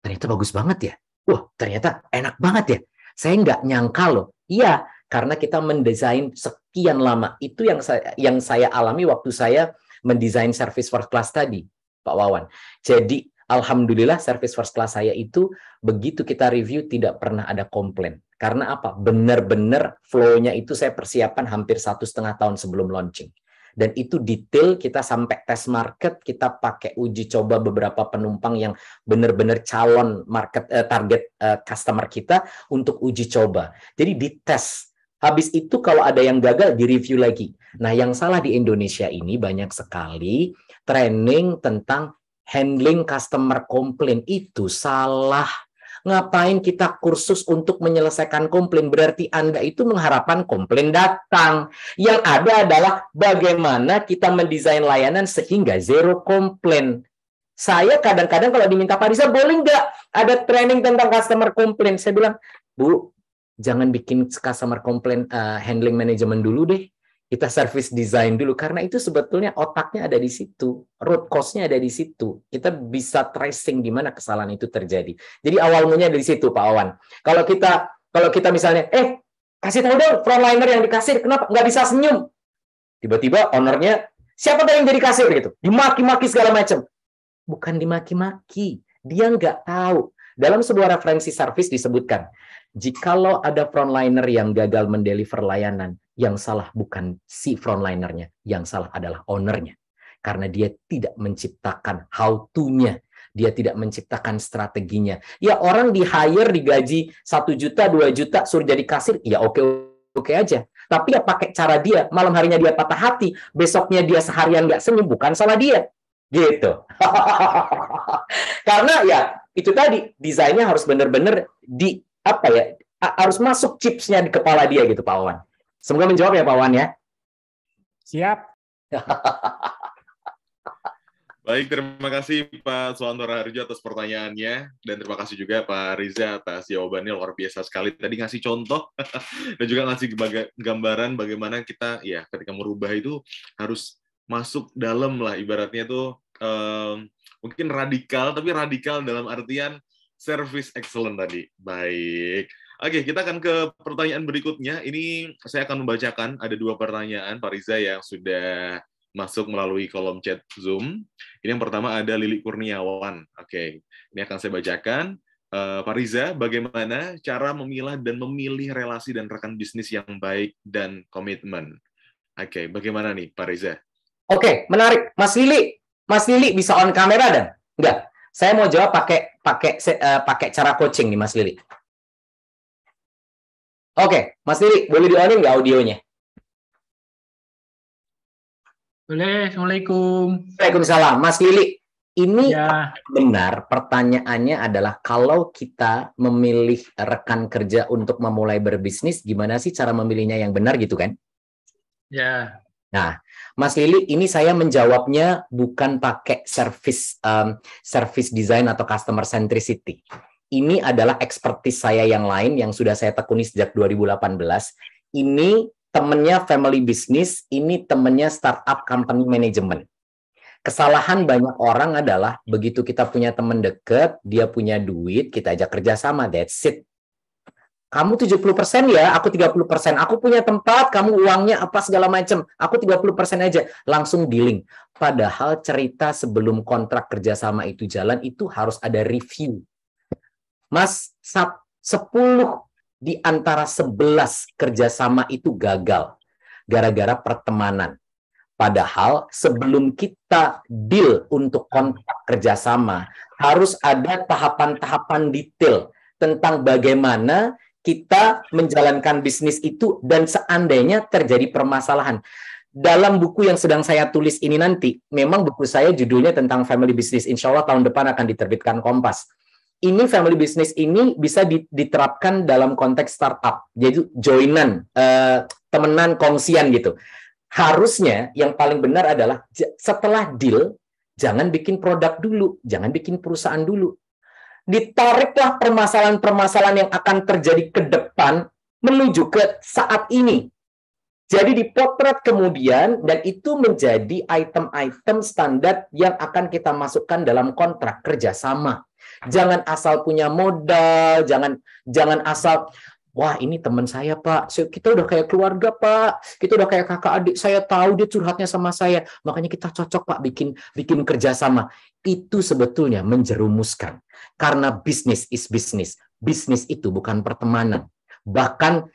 ternyata bagus banget ya. Wah, ternyata enak banget ya. Saya nggak nyangka loh. Iya, karena kita mendesain sekian lama. Itu yang saya alami waktu saya mendesain service first class tadi, Pak Wawan. Jadi, alhamdulillah service first class saya itu begitu kita review tidak pernah ada komplain. Karena apa? Benar-benar flow-nya itu saya persiapkan hampir 1,5 tahun sebelum launching. Dan itu detail, kita sampai tes market, kita pakai uji coba beberapa penumpang yang benar-benar calon market target customer kita untuk uji coba. Jadi dites. Habis itu kalau ada yang gagal, direview lagi. Nah, yang salah di Indonesia ini banyak sekali training tentang handling customer complaint. Itu salah. Ngapain kita kursus untuk menyelesaikan komplain? Berarti Anda itu mengharapkan komplain datang. Yang ada adalah bagaimana kita mendesain layanan sehingga zero komplain. Saya kadang-kadang kalau diminta, Pak Riza, boleh nggak ada training tentang customer complaint? Saya bilang, Bu, jangan bikin customer complaint handling management dulu deh. Kita service design dulu, karena itu sebetulnya otaknya ada di situ, root cause-nya ada di situ. Kita bisa tracing di mana kesalahan itu terjadi. Jadi awal mulanya dari situ, Pak Wawan. Kalau kita misalnya, kasih tahu dong frontliner yang di kasir, kenapa nggak bisa senyum? Tiba-tiba ownernya, siapa tadi yang jadi kasir gitu? Dimaki-maki segala macam. Bukan dimaki-maki, dia nggak tahu. Dalam sebuah referensi service disebutkan, jikalau ada frontliner yang gagal mendeliver layanan, yang salah bukan si frontlinernya, yang salah adalah ownernya. Karena dia tidak menciptakan how to-nya, dia tidak menciptakan strateginya. Ya orang di-hire, digaji 1 juta, 2 juta, suruh jadi kasir, ya oke aja. Tapi ya pakai cara dia, malam harinya dia patah hati, besoknya dia seharian nggak senyum, bukan salah dia. Gitu. Karena ya itu tadi, desainnya harus benar-benar harus masuk chipsnya di kepala dia gitu, Pak Wawan. Semoga menjawab ya, Pak Wan ya. Siap. Baik, terima kasih Pak Suwanto Raharjo atas pertanyaannya, dan terima kasih juga Pak Riza atas jawabannya, luar biasa sekali. Tadi ngasih contoh dan juga ngasih gambaran bagaimana kita ya ketika merubah itu harus masuk dalam lah, ibaratnya tuh mungkin radikal, tapi radikal dalam artian service excellent tadi. Baik. Oke, kita akan ke pertanyaan berikutnya. Ini saya akan membacakan, ada 2 pertanyaan Pak Riza yang sudah masuk melalui kolom chat Zoom. Ini yang pertama ada Lili Kurniawan. Oke, ini akan saya bacakan. Pak Riza, bagaimana cara memilah dan memilih relasi dan rekan bisnis yang baik dan komitmen? Oke, bagaimana nih Pak Riza? Oke, menarik. Mas Lili bisa on kamera dan? Enggak. Saya mau jawab pakai cara coaching nih Mas Lili. Oke, Mas Lili, boleh di-on-in nggak audionya? Boleh, Assalamualaikum. Waalaikumsalam. Mas Lili, ini Ya. benar pertanyaannya adalah kalau kita memilih rekan kerja untuk memulai berbisnis, gimana sih cara memilihnya yang benar gitu kan? Ya. Nah, Mas Lili, ini saya menjawabnya bukan pakai service design atau customer centricity. Ini adalah expertise saya yang lain yang sudah saya tekuni sejak 2018. Ini temennya family business, ini temennya startup company management. Kesalahan banyak orang adalah begitu kita punya teman dekat, dia punya duit, kita ajak kerjasama, that's it. Kamu 70% ya, aku 30%. Aku punya tempat, kamu uangnya apa segala macam. Aku 30% aja, langsung dealing. Padahal cerita sebelum kontrak kerjasama itu jalan, itu harus ada review. Mas, 10 di antara 11 kerjasama itu gagal gara-gara pertemanan. Padahal sebelum kita deal untuk kontrak kerjasama, harus ada tahapan-tahapan detail tentang bagaimana kita menjalankan bisnis itu dan seandainya terjadi permasalahan. Dalam buku yang sedang saya tulis ini nanti, memang buku saya judulnya tentang family business. Insya Allah tahun depan akan diterbitkan Kompas. Ini family business ini bisa diterapkan dalam konteks startup, jadi joinan, temenan, kongsian gitu. Harusnya yang paling benar adalah setelah deal, jangan bikin produk dulu, jangan bikin perusahaan dulu. Ditariklah permasalahan-permasalahan yang akan terjadi ke depan menuju ke saat ini. Jadi dipotret kemudian, dan itu menjadi item-item standar yang akan kita masukkan dalam kontrak kerjasama. Jangan asal punya modal, jangan asal, wah ini teman saya Pak, kita udah kayak keluarga Pak, kita udah kayak kakak adik, saya tahu dia curhatnya sama saya, makanya kita cocok Pak bikin kerjasama. Itu sebetulnya menjerumuskan, karena bisnis is bisnis. Bisnis itu bukan pertemanan. Bahkan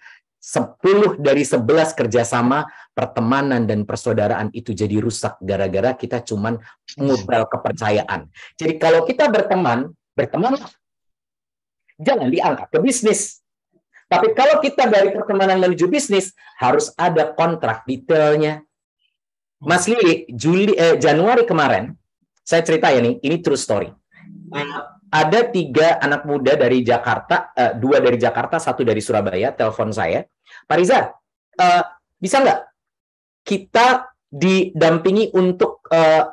10 dari 11 kerjasama pertemanan dan persaudaraan itu jadi rusak gara-gara kita cuman modal kepercayaan. Jadi kalau kita berteman, jangan diangkat ke bisnis. Tapi kalau kita dari pertemanan menuju bisnis, harus ada kontrak detailnya. Mas Lili, Januari kemarin, saya cerita ya nih, ini true story. Ada 3 anak muda dari Jakarta, 2 dari Jakarta, 1 dari Surabaya, telepon saya. Pak Riza, bisa nggak kita didampingi untuk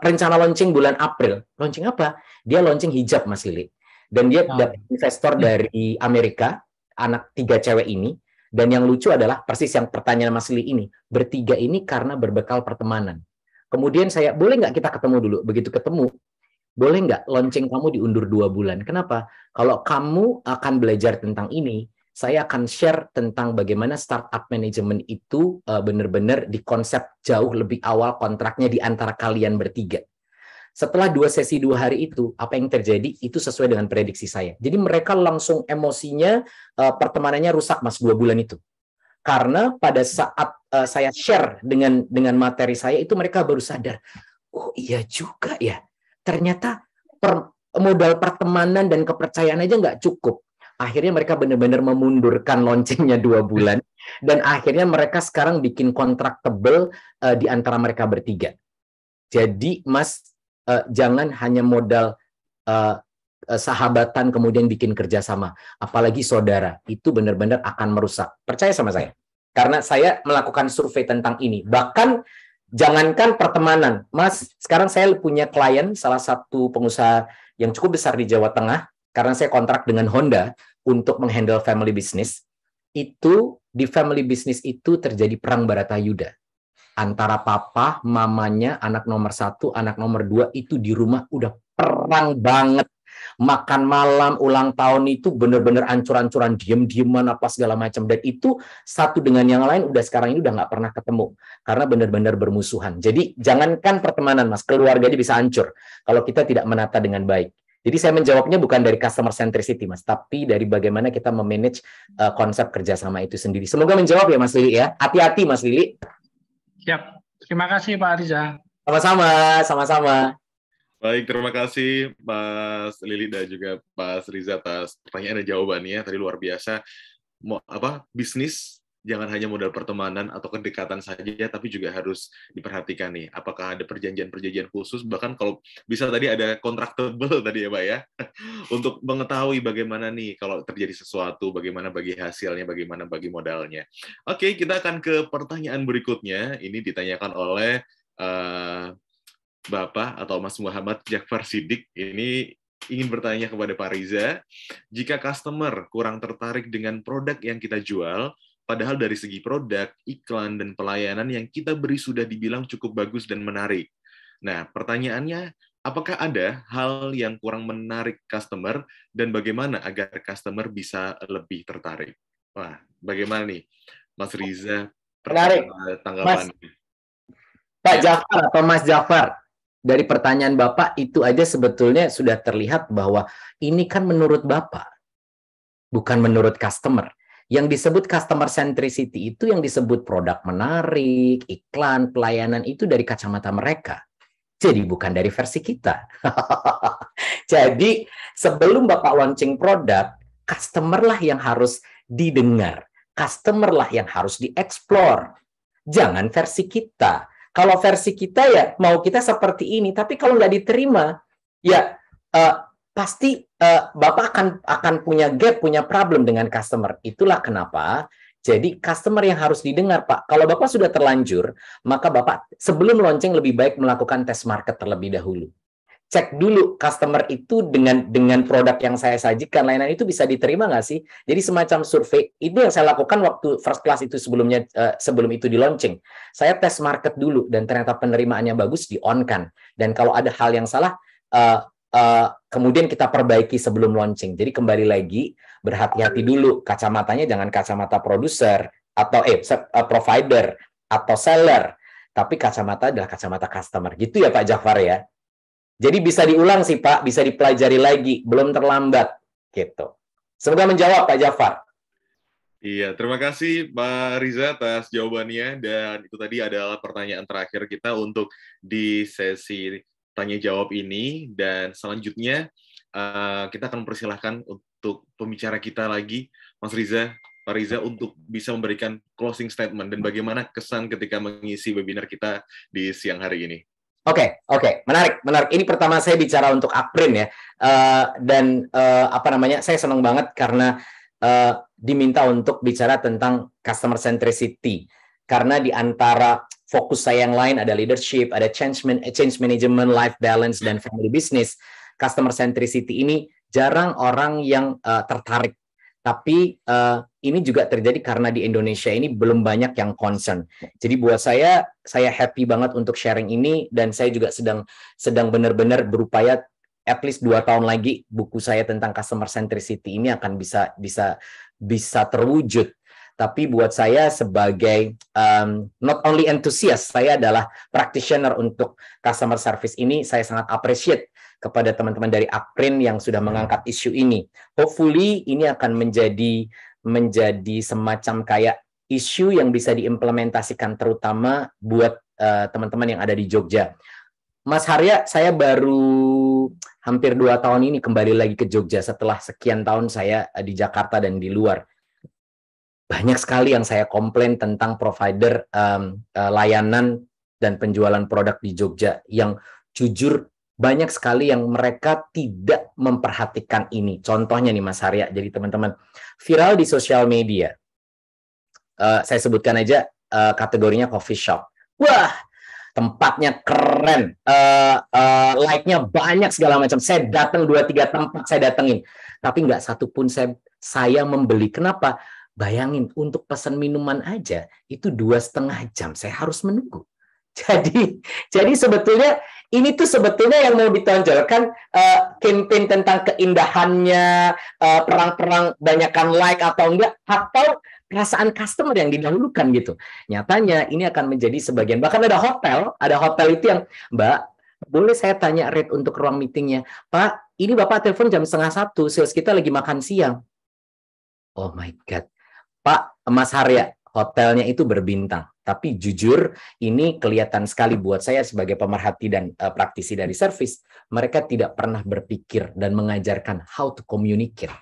rencana launching bulan April? Launching apa? Dia launching hijab, Mas Lili. Dan dia dapat investor dari Amerika, anak 3 cewek ini. Dan yang lucu adalah persis yang pertanyaan Mas Lili ini. Bertiga ini karena berbekal pertemanan. Kemudian saya, boleh nggak kita ketemu dulu? Begitu ketemu, boleh nggak launching kamu diundur 2 bulan? Kenapa? Kalau kamu akan belajar tentang ini, saya akan share tentang bagaimana startup management itu benar-benar dikonsep jauh lebih awal kontraknya di antara kalian bertiga. Setelah 2 sesi 2 hari itu, apa yang terjadi? Itu sesuai dengan prediksi saya. Jadi mereka langsung emosinya, pertemanannya rusak, Mas, 2 bulan itu. Karena pada saat saya share dengan materi saya, itu mereka baru sadar, oh iya juga ya. Ternyata modal pertemanan dan kepercayaan aja nggak cukup. Akhirnya mereka benar-benar memundurkan launchingnya 2 bulan. Dan akhirnya mereka sekarang bikin kontrak tebel di antara mereka bertiga. Jadi, Mas, jangan hanya modal sahabatan kemudian bikin kerjasama. Apalagi saudara. Itu benar-benar akan merusak. Percaya sama saya. Karena saya melakukan survei tentang ini. Bahkan jangankan pertemanan, Mas, sekarang saya punya klien, salah satu pengusaha yang cukup besar di Jawa Tengah, karena saya kontrak dengan Honda untuk menghandle family business. Itu, di family business itu terjadi perang Baratayuda. Antara papa, mamanya, anak nomor 1, anak nomor 2, itu di rumah udah perang banget. Makan malam, ulang tahun itu bener-bener ancur-ancuran, diem-dieman, apa segala macam. Dan itu satu dengan yang lain udah sekarang ini udah nggak pernah ketemu. Karena bener-bener bermusuhan. Jadi jangankan pertemanan, Mas, keluarga aja bisa hancur kalau kita tidak menata dengan baik. Jadi saya menjawabnya bukan dari customer centricity, Mas, tapi dari bagaimana kita memanage konsep kerjasama itu sendiri. Semoga menjawab ya, Mas Lili ya. Hati-hati, Mas Lili. Siap. Terima kasih, Pak Riza. Sama-sama. Baik, terima kasih Mas Lili dan juga Mas Riza atas pertanyaan dan jawabannya. Tadi luar biasa. Bisnis jangan hanya modal pertemanan atau kedekatan saja, tapi juga harus diperhatikan nih. Apakah ada perjanjian-perjanjian khusus, bahkan kalau bisa tadi ada kontrak tebel tadi ya Pak ya, untuk mengetahui bagaimana nih kalau terjadi sesuatu, bagaimana bagi hasilnya, bagaimana bagi modalnya. Oke, kita akan ke pertanyaan berikutnya. Ini ditanyakan oleh Bapak atau Mas Muhammad Jafar Siddiq. Ini ingin bertanya kepada Pak Riza, jika customer kurang tertarik dengan produk yang kita jual, padahal dari segi produk, iklan, dan pelayanan yang kita beri sudah dibilang cukup bagus dan menarik. Nah, pertanyaannya, apakah ada hal yang kurang menarik customer, dan bagaimana agar customer bisa lebih tertarik? Wah, bagaimana nih, Mas Riza? Menarik. Tanggapan. Pak Jafar atau Mas Jafar, dari pertanyaan Bapak itu aja sebetulnya sudah terlihat bahwa ini kan menurut Bapak, bukan menurut customer. Yang disebut customer centricity itu yang disebut produk menarik, iklan, pelayanan itu dari kacamata mereka. Jadi bukan dari versi kita. Jadi sebelum Bapak launching produk, customer lah yang harus didengar. Customer lah yang harus dieksplor. Jangan versi kita. Kalau versi kita ya mau kita seperti ini, tapi kalau nggak diterima, ya pasti Bapak akan punya gap, punya problem dengan customer. Itulah kenapa. Jadi customer yang harus didengar, Pak. Kalau Bapak sudah terlanjur, maka Bapak sebelum launching lebih baik melakukan tes market terlebih dahulu. Cek dulu customer itu dengan produk yang saya sajikan, layanan itu bisa diterima nggak sih? Jadi semacam survei, itu yang saya lakukan waktu first class itu sebelum itu di launching. Saya tes market dulu, dan ternyata penerimaannya bagus, di-on-kan. Dan kalau ada hal yang salah, kemudian kita perbaiki sebelum launching. Jadi kembali lagi, berhati-hati dulu. Kacamatanya jangan kacamata produser, atau provider, atau seller. Tapi kacamata adalah kacamata customer. Gitu ya Pak Jafar ya? Jadi bisa diulang sih Pak, bisa dipelajari lagi, belum terlambat gitu. Semoga menjawab Pak Jafar. Iya, terima kasih Pak Riza atas jawabannya, dan itu tadi adalah pertanyaan terakhir kita untuk di sesi tanya jawab ini, dan selanjutnya kita akan mempersilahkan untuk pembicara kita lagi, Mas Riza, Pak Riza, untuk bisa memberikan closing statement dan bagaimana kesan ketika mengisi webinar kita di siang hari ini. Oke, menarik. Ini pertama saya bicara untuk Akprin ya, dan saya senang banget karena diminta untuk bicara tentang customer centricity, karena di antara fokus saya yang lain ada leadership, ada change management, life balance, dan family business. Customer centricity ini jarang orang yang tertarik, tapi ini juga terjadi karena di Indonesia ini belum banyak yang concern. Jadi buat saya happy banget untuk sharing ini, dan saya juga sedang benar-benar berupaya at least 2 tahun lagi buku saya tentang customer centricity ini akan bisa terwujud. Tapi buat saya sebagai not only enthusiast, saya adalah practitioner untuk customer service ini. Saya sangat appreciate kepada teman-teman dari Akprin yang sudah mengangkat isu ini. Hopefully ini akan menjadi semacam kayak isu yang bisa diimplementasikan terutama buat teman-teman yang ada di Jogja. Mas Harya, saya baru hampir 2 tahun ini kembali lagi ke Jogja setelah sekian tahun saya di Jakarta dan di luar. Banyak sekali yang saya komplain tentang provider layanan dan penjualan produk di Jogja yang jujur banyak sekali yang mereka tidak memperhatikan ini. Contohnya nih Mas Harya, jadi teman-teman, viral di sosial media. Saya sebutkan aja kategorinya coffee shop. Wah, tempatnya keren, like-nya banyak segala macam. Saya datang 2-3 tempat saya datengin, tapi nggak satu pun saya membeli. Kenapa? Bayangin, untuk pesan minuman aja itu 2,5 jam saya harus menunggu. Jadi sebetulnya ini tuh sebetulnya yang mau ditonjolkan campaign tentang keindahannya, perang-perang banyakkan like atau enggak, atau perasaan customer yang didahulukan gitu. Nyatanya ini akan menjadi sebagian. Bahkan ada hotel itu yang, Mbak, boleh saya tanya rate untuk ruang meetingnya? Pak, ini Bapak telepon jam 12:30, sales kita lagi makan siang. Oh my God. Pak, Mas Harya, hotelnya itu berbintang. Tapi jujur, ini kelihatan sekali buat saya sebagai pemerhati dan praktisi dari service. Mereka tidak pernah berpikir dan mengajarkan how to communicate.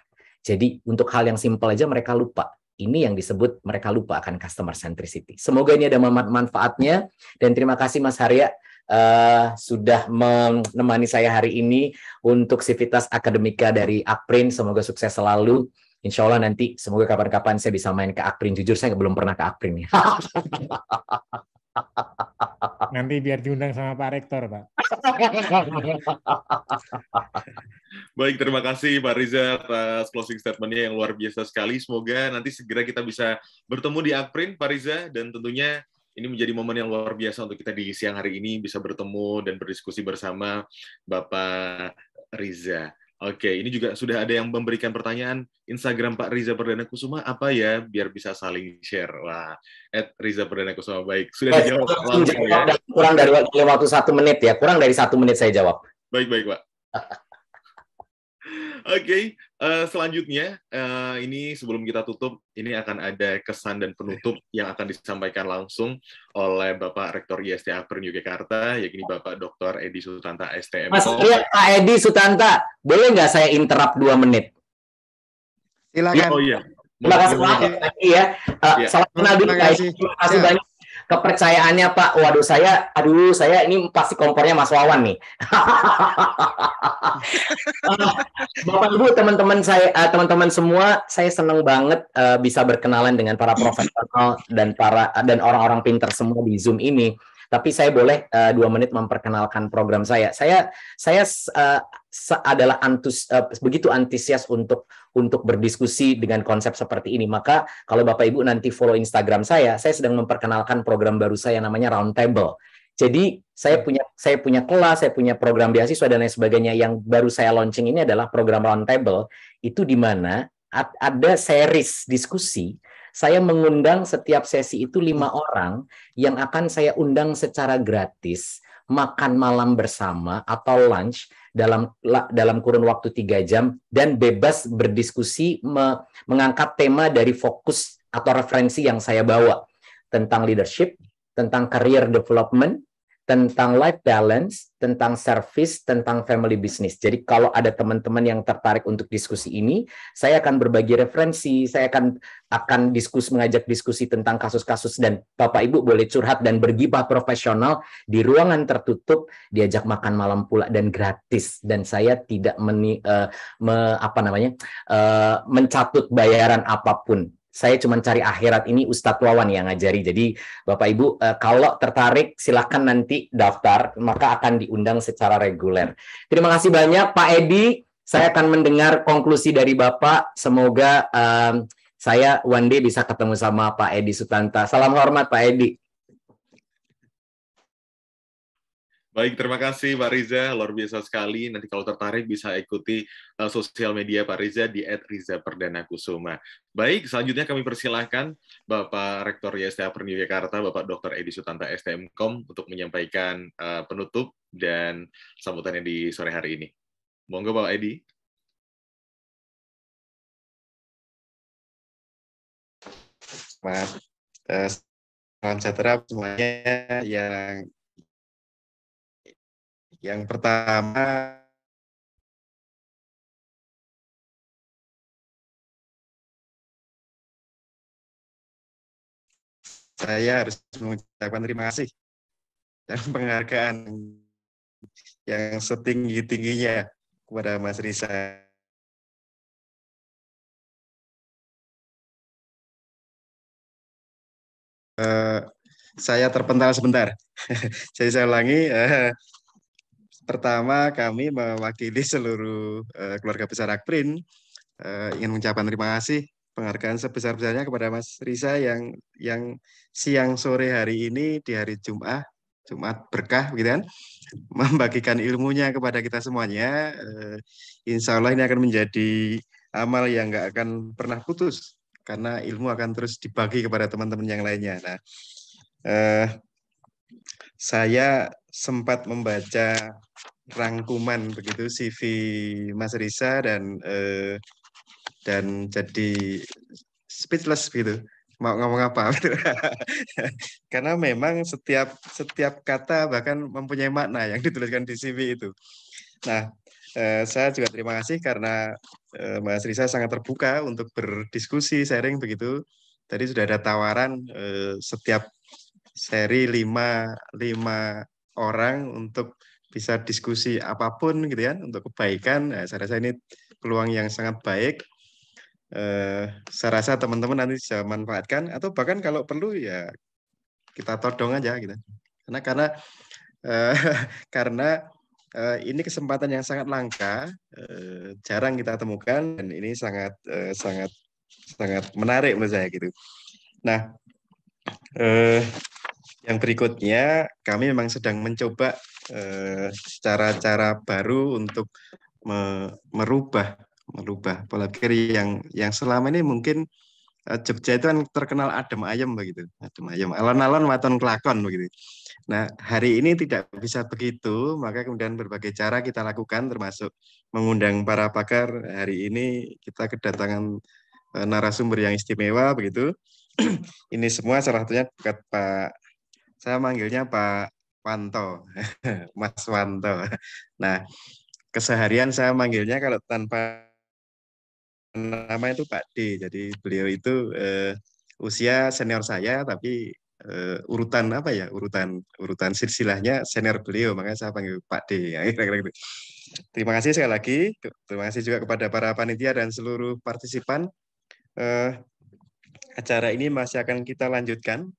Jadi untuk hal yang simpel aja mereka lupa. Ini yang disebut mereka lupa akan customer centricity. Semoga ini ada manfaatnya. Dan terima kasih Mas Harya sudah menemani saya hari ini untuk Civitas Akademika dari Akprin. Semoga sukses selalu. Insya Allah nanti semoga kapan-kapan saya bisa main ke Akprin. Jujur saya belum pernah ke Akprin nih. Nanti biar diundang sama Pak Rektor, Pak. Baik, terima kasih Pak Riza atas closing statement-nya yang luar biasa sekali. Semoga nanti segera kita bisa bertemu di Akprin, Pak Riza, dan tentunya ini menjadi momen yang luar biasa untuk kita di siang hari ini bisa bertemu dan berdiskusi bersama Bapak Riza. Oke, ini juga sudah ada yang memberikan pertanyaan. Instagram Pak Riza Perdana Kusuma apa ya, biar bisa saling share. Wah, @Riza Perdana Kusuma, baik. Sudah dijawab langsung ya. Kurang dari waktu 1 menit ya. Kurang dari 1 menit saya jawab. Baik, Pak. Oke, selanjutnya ini sebelum kita tutup, ini akan ada kesan dan penutup yang akan disampaikan langsung oleh Bapak Rektor IST Akprin Yogyakarta, yakni Bapak Dr. Edi Sutanta, STM. Mas Pak Edi Sutanta, boleh nggak saya interrupt 2 menit? Silakan. Oh iya. Terima kasih banyak ya. Salam kenal dulu. Terima kasih banyak kepercayaannya Pak. Waduh, saya ini pasti kompornya Mas Wawan nih. Bapak Ibu, teman-teman saya, teman-teman semua, saya senang banget bisa berkenalan dengan para profesional dan orang-orang pintar semua di Zoom ini. Tapi saya boleh 2 menit memperkenalkan program saya. Saya adalah begitu antusias untuk berdiskusi dengan konsep seperti ini. Maka kalau Bapak Ibu nanti follow Instagram saya sedang memperkenalkan program baru saya namanya Roundtable. Jadi saya punya kelas, saya punya program beasiswa dan lain sebagainya. Yang baru saya launching ini adalah program Roundtable. Itu di mana ada series diskusi. Saya mengundang setiap sesi itu 5 orang yang akan saya undang secara gratis makan malam bersama atau lunch dalam kurun waktu 3 jam dan bebas berdiskusi mengangkat tema dari fokus atau referensi yang saya bawa tentang leadership, tentang career development, tentang life balance, tentang service, tentang family business. Jadi kalau ada teman-teman yang tertarik untuk diskusi ini, saya akan berbagi referensi, saya akan mengajak diskusi tentang kasus-kasus, dan Bapak Ibu boleh curhat dan bergibah profesional di ruangan tertutup, diajak makan malam pula dan gratis. Dan saya tidak mencatut bayaran apapun. Saya cuma cari akhirat, ini Ustadz Wawan yang ngajari. Jadi Bapak Ibu kalau tertarik silakan nanti daftar, maka akan diundang secara reguler. Terima kasih banyak Pak Edi. Saya akan mendengar konklusi dari Bapak. Semoga saya one day bisa ketemu sama Pak Edi Sutanta. Salam hormat Pak Edi. Baik, terima kasih Pak Riza, luar biasa sekali. Nanti kalau tertarik bisa ikuti sosial media Pak Riza di @rizaperdanakusuma. Baik, selanjutnya kami persilahkan Bapak Rektor YSTA Perniw Jakarta, Bapak Dr. Edi Sutanta STMkom untuk menyampaikan penutup dan sambutannya di sore hari ini. Monggo Bapak Edi. Salam sejahtera semuanya. Yang pertama, saya harus mengucapkan terima kasih dan penghargaan yang setinggi-tingginya kepada Mas Riza. Saya terpental sebentar. Jadi saya ulangi. Pertama, kami mewakili seluruh keluarga besar Akprin ingin mengucapkan terima kasih, penghargaan sebesar-besarnya kepada Mas Riza yang siang sore hari ini di hari Jumat berkah, gitu kan, membagikan ilmunya kepada kita semuanya. Insya Allah ini akan menjadi amal yang nggak akan pernah putus, karena ilmu akan terus dibagi kepada teman-teman yang lainnya. Nah, saya sempat membaca rangkuman begitu CV Mas Riza dan jadi speechless gitu, mau ngomong apa gitu. Karena memang setiap kata bahkan mempunyai makna yang dituliskan di CV itu. Nah, saya juga terima kasih karena Mas Riza sangat terbuka untuk berdiskusi, sharing begitu. Tadi sudah ada tawaran setiap seri 5 orang untuk bisa diskusi apapun gitu ya, untuk kebaikan. Nah, saya rasa ini peluang yang sangat baik. Saya rasa teman-teman nanti bisa manfaatkan, atau bahkan kalau perlu ya kita todong aja gitu. Karena ini kesempatan yang sangat langka, jarang kita temukan, dan ini sangat menarik menurut saya gitu. Nah, yang berikutnya kami memang sedang mencoba cara-cara baru untuk merubah pola pikir yang selama ini mungkin Jogja itu kan terkenal adem ayem begitu, adem ayem, alon-alon waton kelakon begitu. Nah, hari ini tidak bisa begitu, maka kemudian berbagai cara kita lakukan, termasuk mengundang para pakar. Hari ini kita kedatangan narasumber yang istimewa begitu. Ini semua salah satunya Pak, saya manggilnya Pak Wanto, Mas Wanto. Nah, keseharian saya manggilnya kalau tanpa nama itu Pak D. Jadi beliau itu usia senior saya, tapi urutan apa ya? Urutan silsilahnya senior beliau, makanya saya panggil Pak D. Ya, kira-kira gitu. Terima kasih sekali lagi. Terima kasih juga kepada para panitia dan seluruh partisipan. Acara ini masih akan kita lanjutkan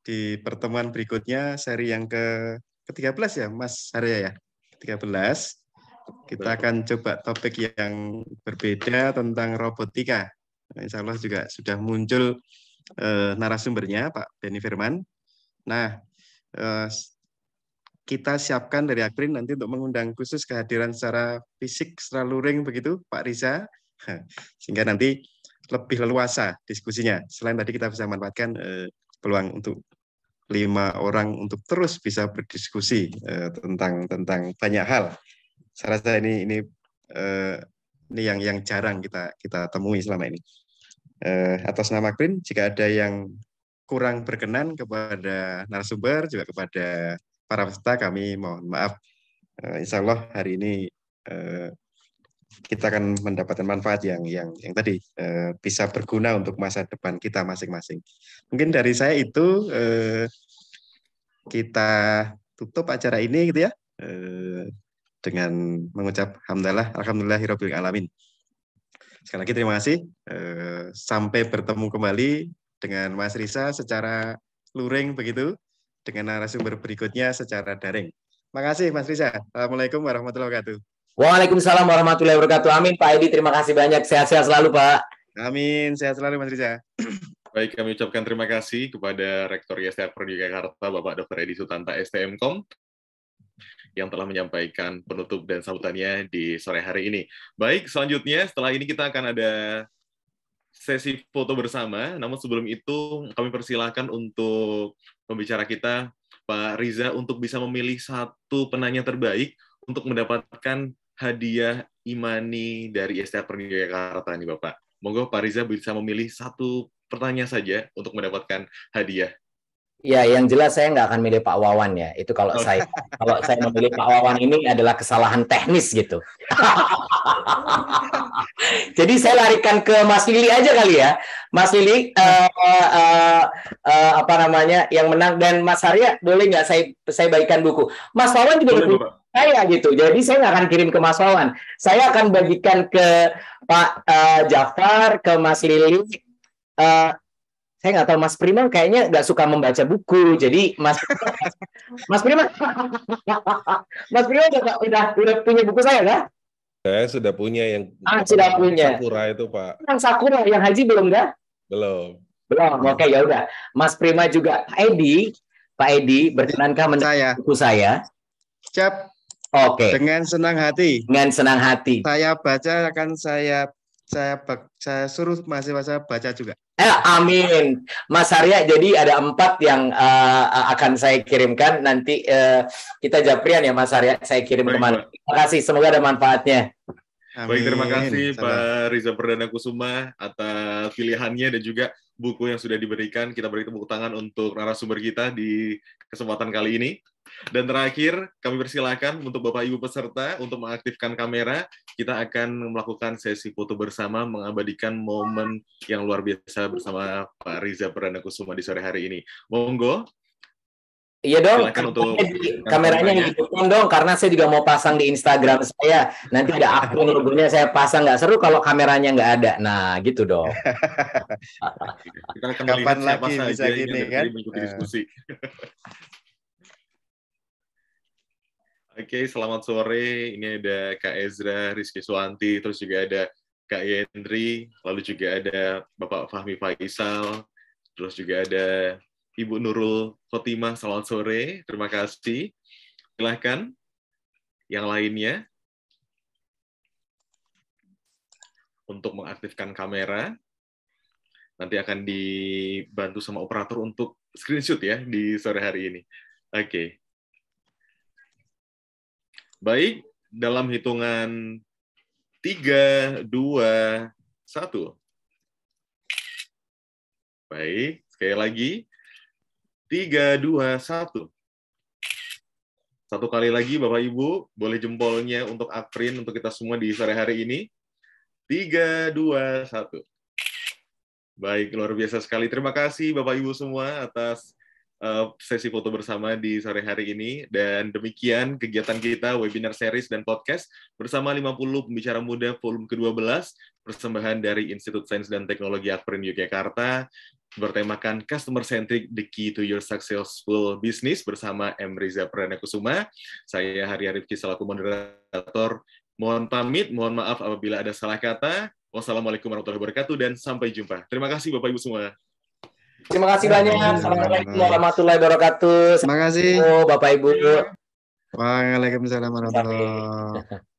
di pertemuan berikutnya, seri yang ke-13 ya, Mas Arya ya, 13. Kita akan coba topik yang berbeda tentang robotika. Insya Allah juga sudah muncul narasumbernya, Pak Benny Firman. Nah, kita siapkan dari Akprin nanti untuk mengundang khusus kehadiran secara fisik, secara luring begitu, Pak Riza, sehingga nanti lebih leluasa diskusinya. Selain tadi kita bisa manfaatkan peluang untuk 5 orang untuk terus bisa berdiskusi tentang banyak hal. Saya rasa ini yang jarang kita temui selama ini. Atas nama Green, jika ada yang kurang berkenan kepada narasumber juga kepada para peserta, kami mohon maaf. Insya Allah hari ini kita akan mendapatkan manfaat yang tadi bisa berguna untuk masa depan kita masing-masing. Mungkin dari saya itu kita tutup acara ini gitu ya, dengan mengucap alhamdulillahirabbil alamin. Sekali lagi terima kasih. Sampai bertemu kembali dengan Mas Riza secara luring begitu, dengan narasumber berikutnya secara daring. Makasih Mas Riza. Assalamualaikum warahmatullahi wabarakatuh. Waalaikumsalam warahmatullahi wabarakatuh. Amin Pak Edi, terima kasih banyak. Sehat-sehat selalu Pak. Amin, sehat selalu Mas Riza. Baik, kami ucapkan terima kasih kepada Rektor ISTR Perdiri Jakarta, Bapak Dr. Edi Sutanta, STMkom, yang telah menyampaikan penutup dan sambutannya di sore hari ini. Baik, selanjutnya setelah ini kita akan ada sesi foto bersama, namun sebelum itu kami persilahkan untuk pembicara kita, Pak Riza, untuk bisa memilih satu penanya terbaik untuk mendapatkan hadiah Imani dari ISTR Perdiri Jakarta nih Bapak. Monggo Pak Riza bisa memilih satu pertanyaan saja untuk mendapatkan hadiah. Ya, yang jelas saya nggak akan milih Pak Wawan ya. Itu kalau saya memilih Pak Wawan ini adalah kesalahan teknis gitu. Jadi saya larikan ke Mas Lili aja kali ya. Mas Lili, apa namanya yang menang, dan Mas Arya boleh nggak saya bagikan buku. Mas Wawan juga boleh, buku saya gitu. Jadi saya nggak akan kirim ke Mas Wawan. Saya akan bagikan ke Pak Jafar, ke Mas Lili. Saya nggak tahu Mas Prima kayaknya nggak suka membaca buku, jadi Mas Prima udah punya buku saya kah? Saya sudah punya yang sudah punya. Sakura itu Pak. Yang Sakura, yang Haji belum kah? Belum. Oke, ya udah. Mas Prima juga. Pak Edi berkenankah menerima buku saya? Siap. Oke. Dengan senang hati. Dengan senang hati. Saya baca, akan saya suruh mahasiswa baca juga. Amin. Mas Arya, jadi ada 4 yang akan saya kirimkan. Nanti kita japrian ya Mas Arya, saya kirim kemana. Terima kasih, semoga ada manfaatnya. Amin. Baik, terima kasih Pak Riza Perdana Kusuma atas pilihannya dan juga buku yang sudah diberikan. Kita beri tepuk tangan untuk narasumber kita di kesempatan kali ini. Dan terakhir, kami persilakan untuk Bapak Ibu peserta untuk mengaktifkan kamera. Kita akan melakukan sesi foto bersama, mengabadikan momen yang luar biasa bersama Pak Riza Perdana Kusuma di sore hari ini. Monggo. Iya dong, untuk kameranya dihidupkan dong, karena saya juga mau pasang di Instagram saya. Nanti ada akun logonya saya pasang, nggak seru kalau kameranya nggak ada. Nah, gitu dong. Kita akan melihat siapa saja yang kan? mengikuti diskusi. Oke, selamat sore. Ini ada Kak Ezra, Rizky Suwanti, terus juga ada Kak Yendri, lalu juga ada Bapak Fahmi Faisal, terus juga ada Ibu Nurul Khotimah. Selamat sore, terima kasih. Silahkan yang lainnya untuk mengaktifkan kamera. Nanti akan dibantu sama operator untuk screenshot ya di sore hari ini. Oke. Baik, dalam hitungan 3, 2, 1. Baik, sekali lagi. 3, 2, 1. Satu kali lagi Bapak Ibu, boleh jempolnya untuk Akprin, untuk kita semua di sore hari ini. 3, 2, 1. Baik, luar biasa sekali. Terima kasih Bapak Ibu semua atas sesi foto bersama di sore hari ini. Dan demikian kegiatan kita, webinar series dan podcast bersama 50 pembicara muda volume ke-12, persembahan dari Institut Sains dan Teknologi Akprin Yogyakarta, bertemakan Customer Centric, The Key to Your Successful Business bersama M. Riza Perdana Kusuma. Saya Hari Rifki selaku moderator. Mohon pamit, mohon maaf apabila ada salah kata. Wassalamualaikum warahmatullahi wabarakatuh dan sampai jumpa. Terima kasih Bapak Ibu semua. Terima kasih banyak. Assalamualaikum warahmatullahi wabarakatuh. Terima kasih Bapak Ibu. Waalaikumsalam warahmatullahi wabarakatuh.